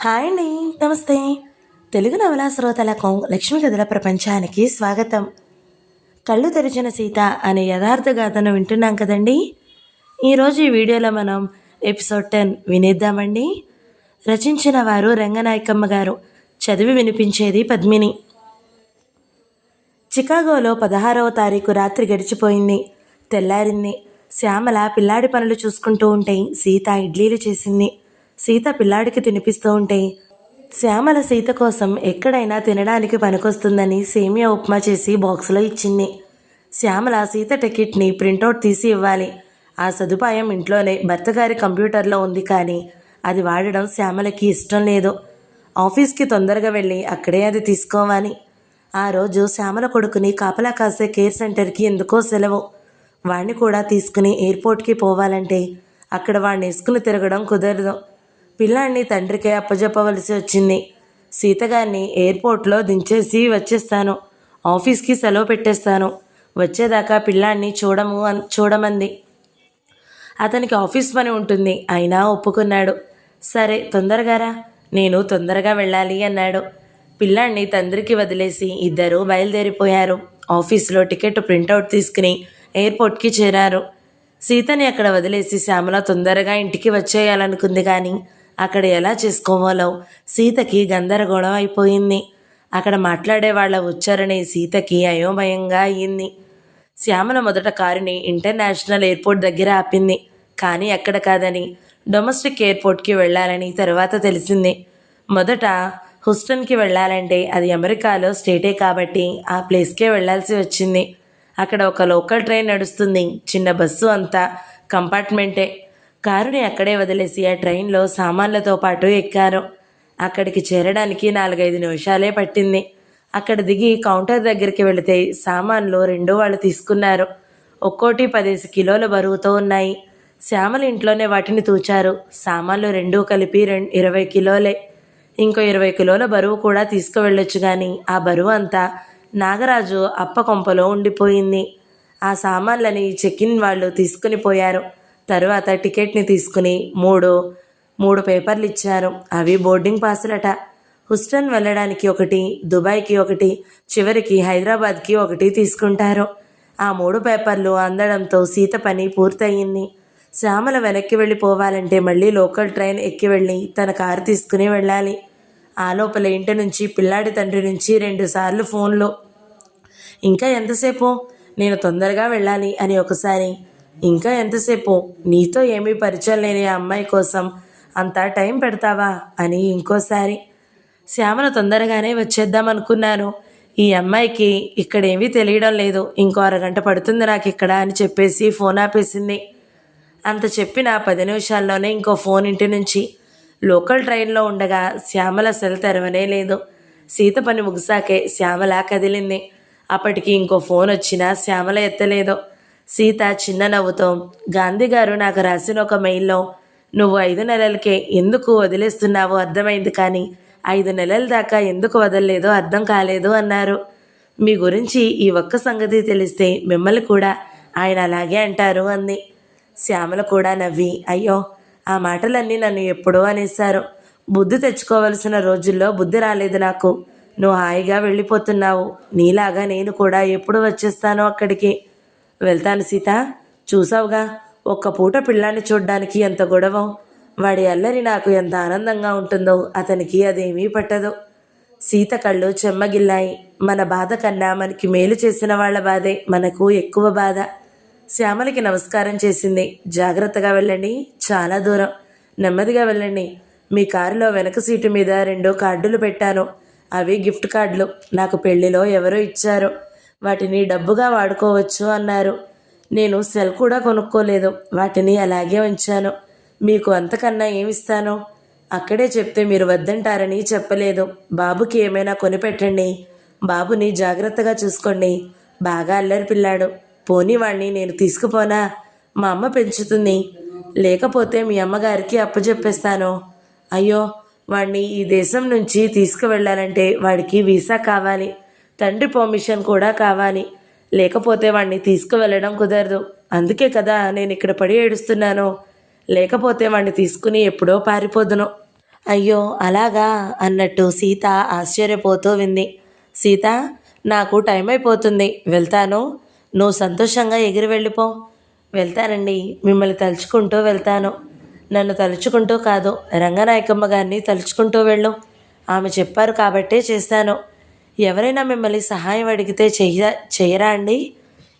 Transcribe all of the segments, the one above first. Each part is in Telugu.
హాయ్ అండి. నమస్తే. తెలుగు నవలా శ్రోతలకు లక్ష్మీ కథల ప్రపంచానికి స్వాగతం. కళ్ళు తెరిచిన సీత అనే యథార్థ గాథను వింటున్నాం కదండి. ఈరోజు ఈ వీడియోలో మనం ఎపిసోడ్ 10 వినేద్దామండి. రచించిన వారు రంగనాయకమ్మ గారు, చదివి వినిపించేది పద్మిని. చికాగోలో 16వ తారీఖు రాత్రి గడిచిపోయింది. తెల్లారింది. శ్యామల పిల్లాడి పనులు చూసుకుంటూ ఉంటే సీత ఇడ్లీలు చేసింది. సీత పిల్లాడికి తినిపిస్తూ ఉంటే శ్యామల సీత కోసం ఎక్కడైనా తినడానికి పనికొస్తుందని సేమియా ఉప్మా చేసి బాక్సులో ఇచ్చింది. శ్యామల సీత టికెట్ని ప్రింటౌట్ తీసి ఇవ్వాలి. ఆ సదుపాయం ఇంట్లోనే భర్తగారి కంప్యూటర్లో ఉంది, కానీ అది వాడడం శ్యామలకి ఇష్టం లేదు. ఆఫీస్కి తొందరగా వెళ్ళి అక్కడే అది తీసుకోవాలి. ఆ రోజు శ్యామల కొడుకుని కాపలా కాసే కేర్ సెంటర్కి ఎందుకో సెలవు. వాణ్ణి కూడా తీసుకుని ఎయిర్పోర్ట్కి పోవాలంటే అక్కడ వాడిని వేసుకుని తిరగడం కుదరదు. పిల్లాన్ని తండ్రికే అప్పజెప్పవలసి వచ్చింది. సీతగారిని ఎయిర్పోర్ట్లో దించేసి వచ్చేస్తాను, ఆఫీస్కి సెలవు పెట్టేస్తాను, వచ్చేదాకా పిల్లాన్ని చూడమంది. అతనికి ఆఫీస్ పని ఉంటుంది, అయినా ఒప్పుకున్నాడు. సరే తొందరగా రా, నేను తొందరగా వెళ్ళాలి అన్నాడు. పిల్లాన్ని తండ్రికి వదిలేసి ఇద్దరూ బయలుదేరిపోయారు. ఆఫీసులో టికెట్ ప్రింటౌట్ తీసుకుని ఎయిర్పోర్ట్కి చేరారు. సీతని అక్కడ వదిలేసి శ్యామల తొందరగా ఇంటికి వచ్చేయాలనుకుంది, కానీ అక్కడ ఎలా చేసుకోవాలో సీతకి గందరగోళం అయిపోయింది. అక్కడ మాట్లాడే వాళ్ళ ఉచ్చారణే సీతకి అయోమయంగా అయ్యింది. శ్యామల మొదట కారుని ఇంటర్నేషనల్ ఎయిర్పోర్ట్ దగ్గర ఆపింది, కానీ ఎక్కడ కాదని డొమెస్టిక్ ఎయిర్పోర్ట్కి వెళ్ళాలని తర్వాత తెలిసింది. మొదట హుస్టన్కి వెళ్ళాలంటే అది అమెరికాలో స్టేటే కాబట్టి ఆ ప్లేస్కే వెళ్లాల్సి వచ్చింది. అక్కడ ఒక లోకల్ ట్రైన్ నడుస్తుంది, చిన్న బస్సు, అంతా కంపార్ట్మెంటే. కారుని అక్కడే వదిలేసి ఆ ట్రైన్లో సామాన్లతో పాటు ఎక్కారు. అక్కడికి చేరడానికి 4-5 నిమిషాలే పట్టింది. అక్కడ దిగి కౌంటర్ దగ్గరికి వెళితే సామాన్లు 2 వాళ్ళు తీసుకున్నారు. ఒక్కోటి 10 కిలోల బరువుతో ఉన్నాయి. శ్యామల ఇంట్లోనే వాటిని తూచారు. సామాన్లు 2 కలిపి 20 కిలోలే. ఇంకో 20 కిలోల బరువు కూడా తీసుకువెళ్ళొచ్చు, కానీ ఆ బరువు అంతా నాగరాజు అప్పకొంపలో ఉండిపోయింది. ఆ సామాన్లని చెక్కిన్ వాళ్ళు తీసుకుని పోయారు. తరువాత టికెట్ని తీసుకుని మూడు పేపర్లు ఇచ్చారు. అవి బోర్డింగ్ పాసులట. హుస్టన్ వెళ్ళడానికి ఒకటి, దుబాయ్కి ఒకటి, చివరికి హైదరాబాద్కి ఒకటి తీసుకుంటారు. ఆ 3 పేపర్లు అందడంతో సీత పని పూర్తయింది. శ్యామల వెనక్కి వెళ్ళిపోవాలంటే మళ్ళీ లోకల్ ట్రైన్ ఎక్కి వెళ్ళి తన కారు తీసుకుని వెళ్ళాలి. ఆ లోపల ఇంటి నుంచి పిల్లాడి తండ్రి నుంచి 2 సార్లు ఫోన్లు. ఇంకా ఎంతసేపు, నేను తొందరగా వెళ్ళాలి అని ఒకసారి. ఇంకా ఎంతసేపు, నీతో ఏమీ పరిచయం లేని ఆ అమ్మాయి కోసం అంత టైం పెడతావా అని ఇంకోసారి. శ్యామల తొందరగానే వచ్చేద్దాం అనుకున్నాను, ఈ అమ్మాయికి ఇక్కడేమీ తెలియడం లేదు, ఇంకో అరగంట పడుతుంది నాకు ఇక్కడ అని చెప్పేసి ఫోన్ ఆపేసింది. అంత చెప్పిన 10 నిమిషాల్లోనే ఇంకో ఫోన్ ఇంటి నుంచి. లోకల్ ట్రైన్లో ఉండగా శ్యామల సెల్ తెరవనే లేదు. సీత పని ముగిసాకే శ్యామల కదిలింది. అప్పటికి ఇంకో ఫోన్ వచ్చినా శ్యామల ఎత్తలేదు. సీత చిన్న నవ్వుతో, గాంధీ గారు నాకు రాసిన ఒక మెయిల్లో నువ్వు 5 నెలలకే ఎందుకు వదిలేస్తున్నావో అర్థమైంది, కానీ 5 నెలల దాకా ఎందుకు వదలలేదో అర్థం కాలేదు అన్నారు. మీ గురించి ఈ ఒక్క సంగతి తెలిస్తే మిమ్మల్ని కూడా ఆయన అలాగే అంటారు అంది. శ్యామల కూడా నవ్వి, అయ్యో, ఆ మాటలన్నీ నన్ను ఎప్పుడో అనేశారు. బుద్ధి తెచ్చుకోవలసిన రోజుల్లో బుద్ధి రాలేదు నాకు. నువ్వు హాయిగా వెళ్ళిపోతున్నావు. నీలాగా నేను కూడా ఎప్పుడు వచ్చేస్తానో అక్కడికి. వెళ్తాను సీత, చూసావుగా, ఒక్క పూట పిల్లాన్ని చూడ్డానికి ఎంత గొడవ. వాడి అల్లరి నాకు ఎంత ఆనందంగా ఉంటుందో అతనికి అదేమీ పట్టదు. సీత కళ్ళు చెమ్మగిల్లాయి. మన బాధ కన్నా మనకి మేలు చేసిన వాళ్ళ బాధే మనకు ఎక్కువ బాధ. శ్యామలకి నమస్కారం చేసింది. జాగ్రత్తగా వెళ్ళండి, చాలా దూరం, నెమ్మదిగా వెళ్ళండి. మీ కారులో వెనక సీటు మీద 2 కార్డులు పెట్టాను. అవి గిఫ్ట్ కార్డులు, నాకు పెళ్లిలో ఎవరో ఇచ్చారు. వాటిని డబ్బుగా వాడుకోవచ్చు అన్నారు. నేను సెల్ కూడా కొనుక్కోలేదు, వాటిని అలాగే ఉంచాను. మీకు అంతకన్నా ఏమిస్తాను? అక్కడే చెప్తే మీరు వద్దంటారని చెప్పలేదు. బాబుకి ఏమైనా కొనిపెట్టండి. బాబుని జాగ్రత్తగా చూసుకోండి. బాగా అల్లరి పిల్లాడు. పోనీ వాణ్ణి నేను తీసుకుపోనా? మా అమ్మ పెంచుతుంది. లేకపోతే మీ అమ్మగారికి అప్పచెప్పేస్తాను. అయ్యో, వాణ్ణి ఈ దేశం నుంచి తీసుకువెళ్ళాలంటే వాడికి వీసా కావాలి, తండ్రి పర్మిషన్ కూడా కావాలి. లేకపోతే వాణ్ణి తీసుకువెళ్ళడం కుదరదు. అందుకే కదా నేను ఇక్కడ పడి ఏడుస్తున్నాను. లేకపోతే వాణ్ణి తీసుకుని ఎప్పుడో పారిపోదును. అయ్యో అలాగా అన్నట్టు సీత ఆశ్చర్యపోతూ వింది. సీత, నాకు టైం అయిపోతుంది, వెళ్తాను. నువ్వు సంతోషంగా ఎగిరి వెళ్ళిపో. వెళ్తానండి, మిమ్మల్ని తలుచుకుంటూ వెళ్తాను. నన్ను తలుచుకుంటూ కాదు, రంగనాయకమ్మ గారిని తలుచుకుంటూ వెళ్ళు. ఆమె చెప్పారు కాబట్టే చేశాను. ఎవరైనా మిమ్మల్ని సహాయం అడిగితే చెయ్యరా అండి?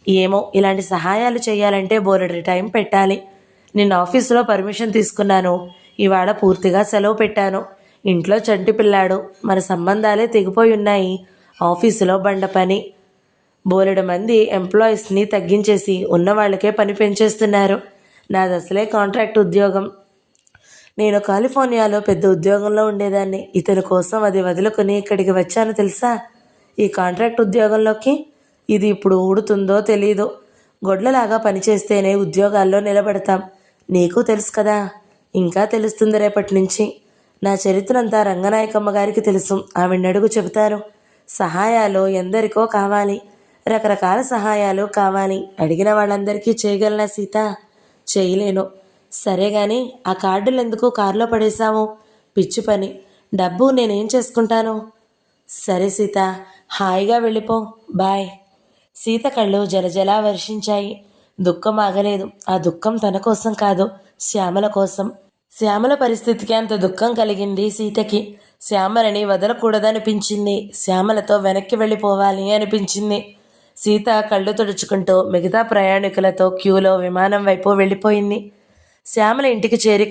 ఏమో, ఇలాంటి సహాయాలు చేయాలంటే బోలెడు టైం పెట్టాలి. నిన్న ఆఫీసులో పర్మిషన్ తీసుకున్నాను, ఇవాళ పూర్తిగా సెలవు పెట్టాను. ఇంట్లో చంటి పిల్లాడు, మన సంబంధాలే తెగిపోయి ఉన్నాయి. ఆఫీసులో బండ పని. బోలెడు మంది ఎంప్లాయీస్ని తగ్గించేసి ఉన్న వాళ్ళకే పని పెంచేస్తున్నారు. నాది అసలే కాంట్రాక్ట్ ఉద్యోగం. నేను కాలిఫోర్నియాలో పెద్ద ఉద్యోగంలో ఉండేదాన్ని. ఇతని కోసం అది వదులుకొని ఇక్కడికి వచ్చాను తెలుసా, ఈ కాంట్రాక్ట్ ఉద్యోగంలోకి. ఇది ఇప్పుడు ఊడుతుందో తెలీదు. గొడ్లలాగా పనిచేస్తేనే ఉద్యోగాల్లో నిలబడతాం. నీకు తెలుసు కదా, ఇంకా తెలుస్తుంది రేపటి నుంచి. నా చరిత్ర అంతా రంగనాయకమ్మ గారికి తెలుసు. ఆవిడ అడుగు చెబుతారు. సహాయాలు ఎందరికో కావాలి, రకరకాల సహాయాలు కావాలి. అడిగిన వాళ్ళందరికీ చేయగలనా సీత? చేయలేను. సరే గాని ఆ కార్డులు ఎందుకు కారులో పడేశాము? పిచ్చి పని. డబ్బు నేనేం చేసుకుంటాను? సరే సీత, హాయిగా వెళ్ళిపో, బాయ్. సీత కళ్ళు జలజలా వర్షించాయి. దుఃఖం ఆగలేదు. ఆ దుఃఖం తన కోసం కాదు, శ్యామల కోసం. శ్యామల పరిస్థితికి అంత దుఃఖం కలిగింది సీతకి. శ్యామలని వదలకూడదనిపించింది. శ్యామలతో వెనక్కి వెళ్ళిపోవాలి అనిపించింది. సీత కళ్ళు తుడుచుకుంటూ మిగతా ప్రయాణికులతో క్యూలో విమానం వైపు వెళ్ళిపోయింది. శ్యామల ఇంటికి చేరి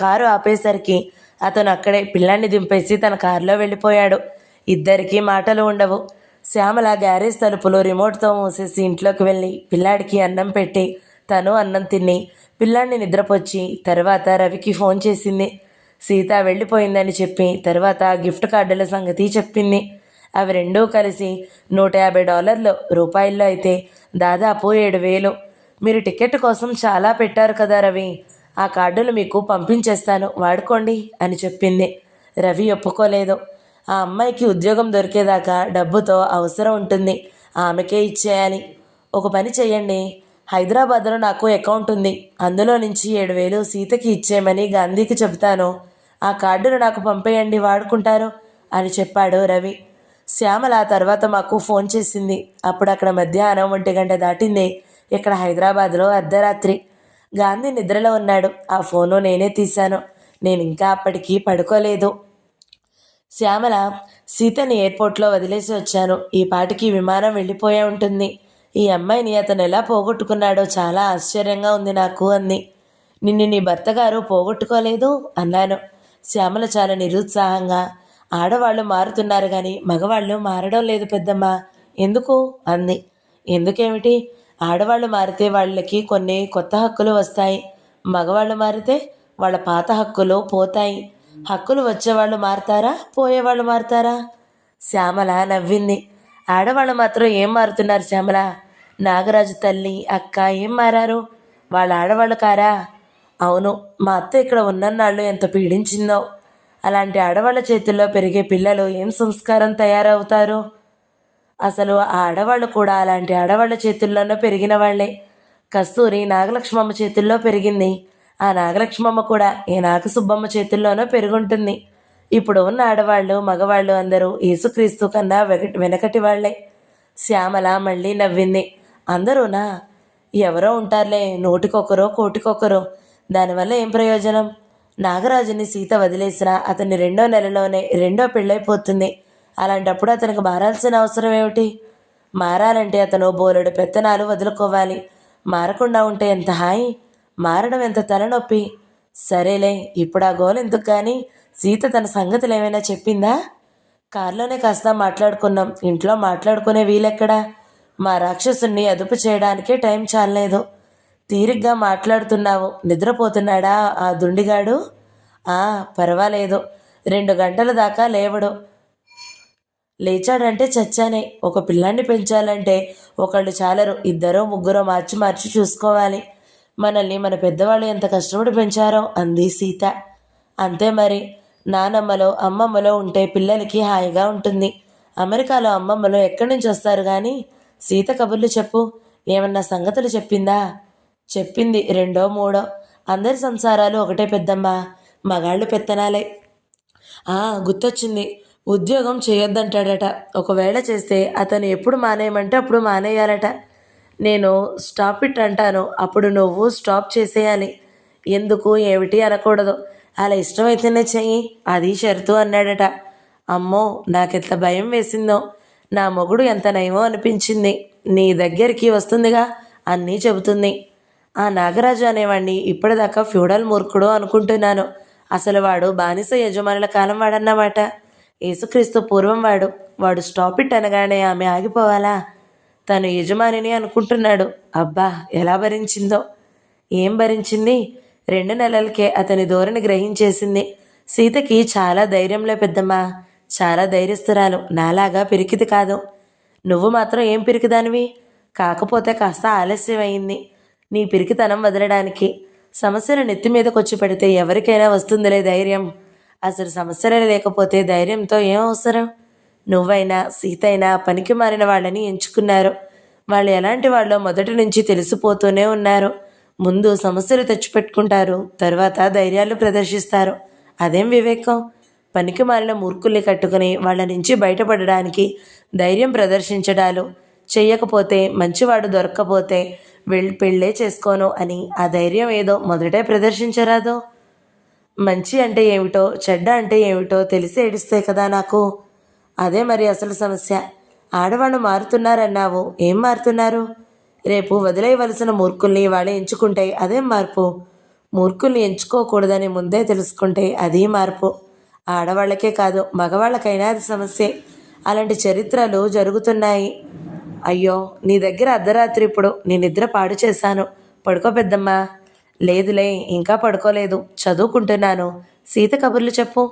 కారు ఆపేసరికి అతను అక్కడే పిల్లాన్ని దింపేసి తన కారులో వెళ్ళిపోయాడు. ఇద్దరికీ మాటలు ఉండవు. శ్యామల గ్యారేజ్ తలుపులు రిమోట్తో మూసేసి ఇంట్లోకి వెళ్ళి పిల్లాడికి అన్నం పెట్టి తను అన్నం తిని పిల్లాడిని నిద్రపోచ్చి తర్వాత రవికి ఫోన్ చేసింది. సీత వెళ్ళిపోయిందని చెప్పి తర్వాత గిఫ్ట్ కార్డుల సంగతి చెప్పింది. అవి రెండూ కలిసి $150 రూపాయల్లో అయితే దాదాపు 7,000. మీరు టికెట్ కోసం చాలా పెట్టారు కదా రవి, ఆ కార్డులు మీకు పంపించేస్తాను, వాడుకోండి అని చెప్పింది. రవి ఒప్పుకోలేదు. ఆ అమ్మాయికి ఉద్యోగం దొరికేదాకా డబ్బుతో అవసరం ఉంటుంది, ఆమెకే ఇచ్చేయాలి. ఒక పని చెయ్యండి, హైదరాబాద్లో నాకు అకౌంట్ ఉంది, అందులో నుంచి 7,000 సీతకి ఇచ్చేయమని గాంధీకి చెబుతాను. ఆ కార్డును నాకు పంపేయండి, వాడుకుంటారు అని చెప్పాడు రవి. శ్యామల తర్వాత మాకు ఫోన్ చేసింది. అప్పుడు అక్కడ మధ్యాహ్నం 1 దాటింది. ఇక్కడ హైదరాబాద్లో అర్ధరాత్రి. గాంధీ నిద్రలో ఉన్నాడు. ఆ ఫోను నేనే తీశాను. నేను ఇంకా అప్పటికి పడుకోలేదు. శ్యామల, సీతని ఎయిర్పోర్ట్లో వదిలేసి వచ్చాను. ఈ పాటికి విమానం వెళ్ళిపోయే ఉంటుంది. ఈ అమ్మాయిని అతను ఎలా పోగొట్టుకున్నాడో చాలా ఆశ్చర్యంగా ఉంది నాకు అంది. నిన్ను నీ భర్తగారు పోగొట్టుకోలేదు అన్నాను. శ్యామల చాలా నిరుత్సాహంగా, ఆడవాళ్ళు మారుతున్నారు కానీ మగవాళ్ళు మారడం లేదు పెద్దమ్మ. ఎందుకు అంది. ఎందుకేమిటి? ఆడవాళ్ళు మారితే వాళ్ళకి కొన్ని కొత్త హక్కులు వస్తాయి, మగవాళ్ళు మారితే వాళ్ళ పాత హక్కులు పోతాయి. హక్కులు వచ్చేవాళ్ళు మారతారా, పోయేవాళ్ళు మారతారా? శ్యామల నవ్వింది. ఆడవాళ్ళు మాత్రం ఏం మారుతున్నారు శ్యామల? నాగరాజు తల్లి, అక్క ఏం మారారు? వాళ్ళ ఆడవాళ్ళు కారా? అవును, మా అత్త ఇక్కడ ఉన్నన్నాళ్ళు ఎంత పీడించిందో. అలాంటి ఆడవాళ్ళ చేతుల్లో పెరిగే పిల్లలు ఏం సంస్కారం తయారవుతారు? అసలు ఆ ఆడవాళ్ళు కూడా అలాంటి ఆడవాళ్ళ చేతుల్లోనూ పెరిగిన వాళ్లే. కస్తూరి నాగలక్ష్మమ్మ చేతుల్లో పెరిగింది. ఆ నాగలక్ష్మమ్మ కూడా ఏ నాగసుబ్బమ్మ చేతుల్లోనూ పెరుగుంటుంది. ఇప్పుడు ఉన్న ఆడవాళ్ళు మగవాళ్ళు అందరూ యేసుక్రీస్తు కన్నా వెనకటి వాళ్లే. శ్యామల మళ్ళీ నవ్వింది. అందరూనా? ఎవరో ఉంటారులే, నూటికొకరో కోటికొకరో. దానివల్ల ఏం ప్రయోజనం? నాగరాజుని సీత వదిలేసినా అతన్ని 2వ నెలలోనే 2వ పెళ్ళైపోతుంది. అలాంటప్పుడు అతనికి మారాల్సిన అవసరం ఏమిటి? మారాలంటే అతను బోలెడు పెత్తనాలు వదులుకోవాలి. మారకుండా ఉంటే ఎంత హాయి, మారడం ఎంత తలనొప్పి. సరేలే, ఇప్పుడు ఆ గోలు ఎందుకు కానీ సీత తన సంగతులు ఏమైనా చెప్పిందా? కారులోనే కాస్త మాట్లాడుకున్నాం. ఇంట్లో మాట్లాడుకునే వీలెక్కడా? మా రాక్షసుని అదుపు చేయడానికే టైం చాలలేదు. తీరిగ్గా మాట్లాడుతున్నావు. నిద్రపోతున్నాడా ఆ దుండిగాడు? పర్వాలేదు, 2 గంటల దాకా లేవడు. లేచాడంటే చచ్చానే. ఒక పిల్లాన్ని పెంచాలంటే ఒకళ్ళు చాలరు, 2 3 మార్చి మార్చి చూసుకోవాలి. మనల్ని మన పెద్దవాళ్ళు ఎంత కష్టపడి పెంచారో అంది సీత. అంతే మరి, నానమ్మలో అమ్మమ్మలో ఉంటే పిల్లలకి హాయిగా ఉంటుంది. అమెరికాలో అమ్మమ్మలో ఎక్కడి నుంచి వస్తారు కానీ? సీత కబుర్లు చెప్పు. ఏమన్నా సంగతులు చెప్పిందా? చెప్పింది 2 3. అందరి సంసారాలు ఒకటే పెద్దమ్మ, మగాళ్ళు పెత్తనాలే. గుర్తొచ్చింది. ఉద్యోగం చేయొద్దంటాడట. ఒకవేళ చేస్తే అతను ఎప్పుడు మానేయమంటే అప్పుడు మానేయాలట. నేను స్టాప్ ఇట్ అంటాను, అప్పుడు నువ్వు స్టాప్ చేసేయాలి. ఎందుకు ఏమిటి అనకూడదు. అలా ఇష్టమైతేనే చెయ్యి, అది షరతు అన్నాడట. అమ్మో, నాకెంత భయం వేసిందో. నా మొగుడు ఎంత నయమో అనిపించింది. నీ దగ్గరికి వస్తుందిగా, అన్నీ చెబుతుంది. ఆ నాగరాజు అనేవాడిని ఇప్పటిదాకా ఫ్యూడల్ మూర్ఖుడు అనుకుంటున్నాను. అసలు వాడు బానిస యజమానుల కాలం వాడన్నమాట. యేసుక్రీస్తు పూర్వం వాడు స్టాప్ ఇట్ అనగానే ఆమె ఆగిపోవాలా? తను యజమానిని అనుకుంటున్నాడు. అబ్బా, ఎలా భరించిందో. ఏం భరించింది? 2 నెలలకే అతని ధోరణి గ్రహించేసింది. సీతకి చాలా ధైర్యంలే పెద్దమ్మా, చాలా ధైర్యస్తురాలు, నాలాగా పిరికిది కాదు. నువ్వు మాత్రం ఏం పిరికిదానివి? కాకపోతే కాస్త ఆలస్యం అయింది నీ పిరికితనం వదలడానికి. సమస్యలు నెత్తి మీదకొచ్చి పెడితే ఎవరికైనా వస్తుందిలే ధైర్యం. అసలు సమస్యలే లేకపోతే ధైర్యంతో ఏం అవసరం? నువ్వైనా సీత అయినా పనికి మారిన వాళ్ళని ఎంచుకున్నారు. వాళ్ళు ఎలాంటి వాళ్ళో మొదటి నుంచి తెలిసిపోతూనే ఉన్నారు. ముందు సమస్యలు తెచ్చిపెట్టుకుంటారు, తర్వాత ధైర్యాలు ప్రదర్శిస్తారు. అదేం వివేకం? పనికి మారిన మూర్ఖుల్ని కట్టుకుని వాళ్ళ నుంచి బయటపడడానికి ధైర్యం ప్రదర్శించడాలు, చెయ్యకపోతే మంచివాడు దొరక్కపోతే పెళ్ళే చేసుకోను అని ఆ ధైర్యం ఏదో మొదటే ప్రదర్శించరాదో? మంచి అంటే ఏమిటో చెడ్డ అంటే ఏమిటో తెలిసి ఏడిస్తే కదా నాకు. అదే మరి అసలు సమస్య. ఆడవాళ్ళు మారుతున్నారన్నావు, ఏం మారుతున్నారు? రేపు వదిలేయవలసిన మూర్ఖుల్ని వాళ్ళే ఎంచుకుంటే అదేం మార్పు? మూర్ఖుల్ని ఎంచుకోకూడదని ముందే తెలుసుకుంటే అదీ మార్పు. ఆడవాళ్ళకే కాదు, మగవాళ్ళకైనా అది సమస్యే. అలాంటి చరిత్రలు జరుగుతున్నాయి. అయ్యో, నీ దగ్గర అర్ధరాత్రి ఇప్పుడు నీ నిద్ర పాడు చేశాను. పడుకో పెద్దమ్మా. లేదులే, ఇంకా పడుకోలేదు, చదువుకుంటున్నాను. సీత కబుర్లు చెప్పు.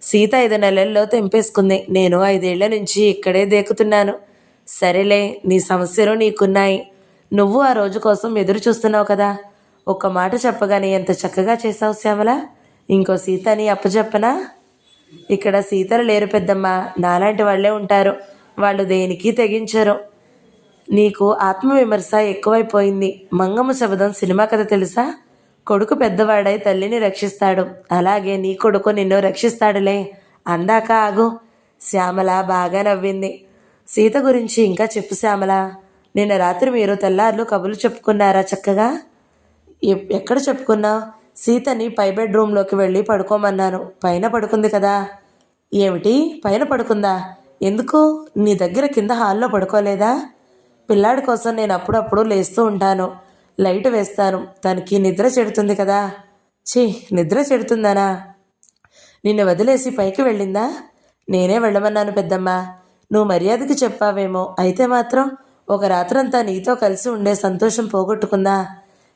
సీత 5 నెలల్లో తెంపేసుకుంది. నేను 5 ఏళ్ల నుంచి ఇక్కడే దేకుతున్నాను. సరేలే, నీ సమస్యలు నీకున్నాయి. నువ్వు ఆ రోజు కోసం ఎదురు చూస్తున్నావు కదా. ఒక్క మాట చెప్పగానే ఎంత చక్కగా చేశావు శ్యామల. ఇంకో సీతని అప్పచెప్పనా? ఇక్కడ సీతలు లేరు పెద్దమ్మా, నాలాంటి వాళ్ళే ఉంటారు. వాళ్ళు దేనికి తెగించరు. నీకు ఆత్మవిమర్శ ఎక్కువైపోయింది. మంగమ్మ శబదం సినిమా కథ తెలుసా? కొడుకు పెద్దవాడై తల్లిని రక్షిస్తాడు, అలాగే నీ కొడుకు నిన్ను రక్షిస్తాడులే. అందాక ఆగు. శ్యామల బాగా నవ్వింది. సీత గురించి ఇంకా చెప్పు శ్యామల. నిన్న రాత్రి మీరు తెల్లార్లు కబుర్లు చెప్పుకున్నారా చక్కగా? ఎక్కడ చెప్పుకున్నావు? సీతని పై బెడ్రూమ్లోకి వెళ్ళి పడుకోమన్నాను. పైన పడుకుంది కదా. ఏమిటి, పైన పడుకుందా? ఎందుకు? నీ దగ్గర కింద హాల్లో పడుకోలేదా? పిల్లాడి కోసం నేను అప్పుడప్పుడు లేస్తూ ఉంటాను, లైట్ వేస్తాను. తనకి నిద్ర చెడుతుంది కదా. ఛీ, నిద్ర చెడుతుందనా? నిన్ను వదిలేసి పైకి వెళ్ళిందా? నేనే వెళ్ళమన్నాను పెద్దమ్మ. నువ్వు మర్యాదకి చెప్పావేమో. అయితే మాత్రం ఒక రాత్రంతా నీతో కలిసి ఉండే సంతోషం పోగొట్టుకుందా?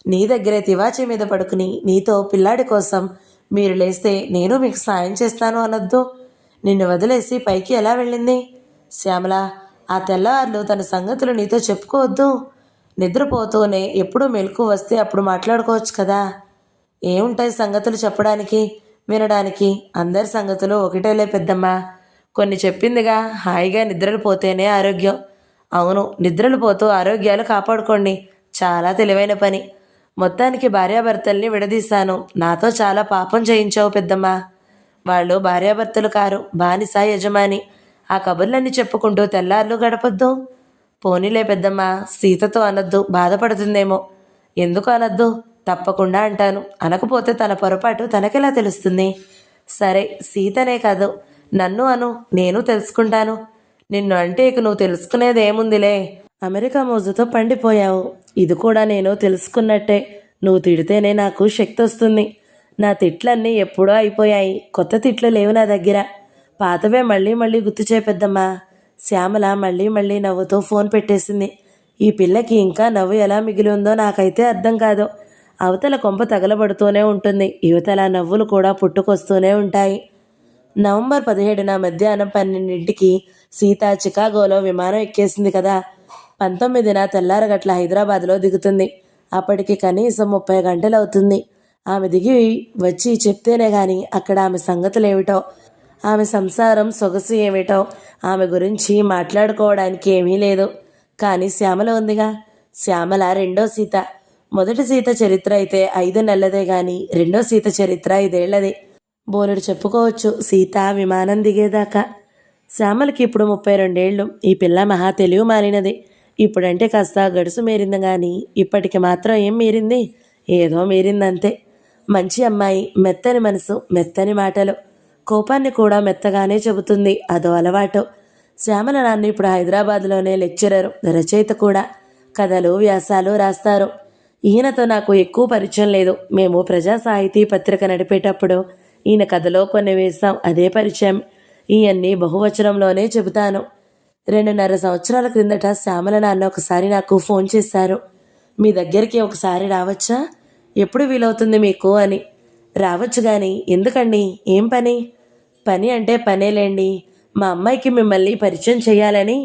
నీ దగ్గరే తివాచీ మీద పడుకుని నీతో పిల్లాడి కోసం మీరు లేస్తే నేను మీకు సాయం చేస్తాను అనొద్దు. నిన్ను వదిలేసి పైకి ఎలా వెళ్ళింది? శ్యామల, ఆ తెల్లవార్లు తన సంగతులు నీతో చెప్పుకోవద్దు. నిద్రపోతూనే ఎప్పుడు మెలకు వస్తే అప్పుడు మాట్లాడుకోవచ్చు కదా. ఏముంటాయి సంగతులు చెప్పడానికి, వినడానికి? అందరి సంగతులు ఒకటేలే పెద్దమ్మా. కొన్ని చెప్పిందిగా, హాయిగా నిద్రలు పోతేనే ఆరోగ్యం. అవును, నిద్రలు పోతూ ఆరోగ్యాలు కాపాడుకోండి. చాలా తెలివైన పని. మొత్తానికి భార్యాభర్తల్ని విడదీశాను. నాతో చాలా పాపం చేయించావు పెద్దమ్మా. వాళ్ళు భార్యాభర్తలు కారు, బానిస యజమాని. ఆ కబుర్లన్నీ చెప్పుకుంటూ తెల్లార్లు గడపొద్దు. పోనీలే పెద్దమ్మా, సీతతో అనొద్దు, బాధపడుతుందేమో. ఎందుకు అనొద్దు? తప్పకుండా అంటాను. అనకపోతే తన పొరపాటు తనకెలా తెలుస్తుంది? సరే, సీతనే కాదు, నన్ను అను, నేను తెలుసుకుంటాను. నిన్ను అంటే ఇక నువ్వు తెలుసుకునేది ఏముందిలే. అమెరికా మోజుతో పండిపోయావు. ఇది కూడా నేను తెలుసుకున్నట్టే. నువ్వు తిడితేనే నాకు శక్తి వస్తుంది. నా తిట్లన్నీ ఎప్పుడో అయిపోయాయి. కొత్త తిట్లు లేవు నా దగ్గర. పాతవే మళ్ళీ మళ్ళీ గుర్తు చేపెద్దమ్మా. శ్యామల మళ్ళీ మళ్ళీ నవ్వుతూ ఫోన్ పెట్టేసింది. ఈ పిల్లకి ఇంకా నవ్వు ఎలా మిగిలి ఉందో నాకైతే అర్థం కాదు. అవతల కొంప తగలబడుతూనే ఉంటుంది, యువతల నవ్వులు కూడా పుట్టుకొస్తూనే ఉంటాయి. నవంబర్ 17న మధ్యాహ్నం 12ంటికి సీత చికాగోలో విమానం ఎక్కేసింది కదా. 19న తెల్లారగట్ల హైదరాబాద్లో దిగుతుంది. అప్పటికి కనీసం 30 గంటలు అవుతుంది. ఆమె దిగి వచ్చి చెప్తేనే కానీ అక్కడ ఆమె సంగతులేమిటో, ఆమె సంసారం సొగసు ఏమిటో, ఆమె గురించి మాట్లాడుకోవడానికి ఏమీ లేదు. కానీ శ్యామల ఉందిగా. శ్యామల రెండో సీత. మొదటి సీత చరిత్ర అయితే 5 నెలలదే కానీ రెండో సీత చరిత్ర 5 ఏళ్లది. బోలెడు చెప్పుకోవచ్చు సీత విమానం దిగేదాకా. శ్యామలకి ఇప్పుడు 32 ఈ పిల్ల మహా తెలివి మారినది. ఇప్పుడంటే కాస్త గడుసు మీరింది కానీ ఇప్పటికి మాత్రం ఏం మీరింది? ఏదో మీరిందంతే. మంచి అమ్మాయి, మెత్తని మనసు, మెత్తని మాటలు, కోపాన్ని కూడా మెత్తగానే చెబుతుంది. అదో అలవాటు. శ్యామల నాన్న ఇప్పుడు హైదరాబాద్లోనే లెక్చరరు, రచయిత కూడా. కథలు వ్యాసాలు రాస్తారు. ఈయనతో నాకు ఎక్కువ పరిచయం లేదు. మేము ప్రజా సాహితీ పత్రిక నడిపేటప్పుడు ఈయన కథలో కొన్ని వేశాం, అదే పరిచయం. ఇవన్నీ బహువచనంలోనే చెబుతాను. 2.5 సంవత్సరాల క్రిందట శ్యామల నాన్న ఒకసారి నాకు ఫోన్ చేశారు. మీ దగ్గరికి ఒకసారి రావచ్చా? ఎప్పుడు వీలవుతుంది మీకు అని. రావచ్చు కానీ ఎందుకండి, ఏం పని? పని అంటే పనేలేండి, మా అమ్మాయికి మిమ్మల్ని పరిచయం చేయాలని.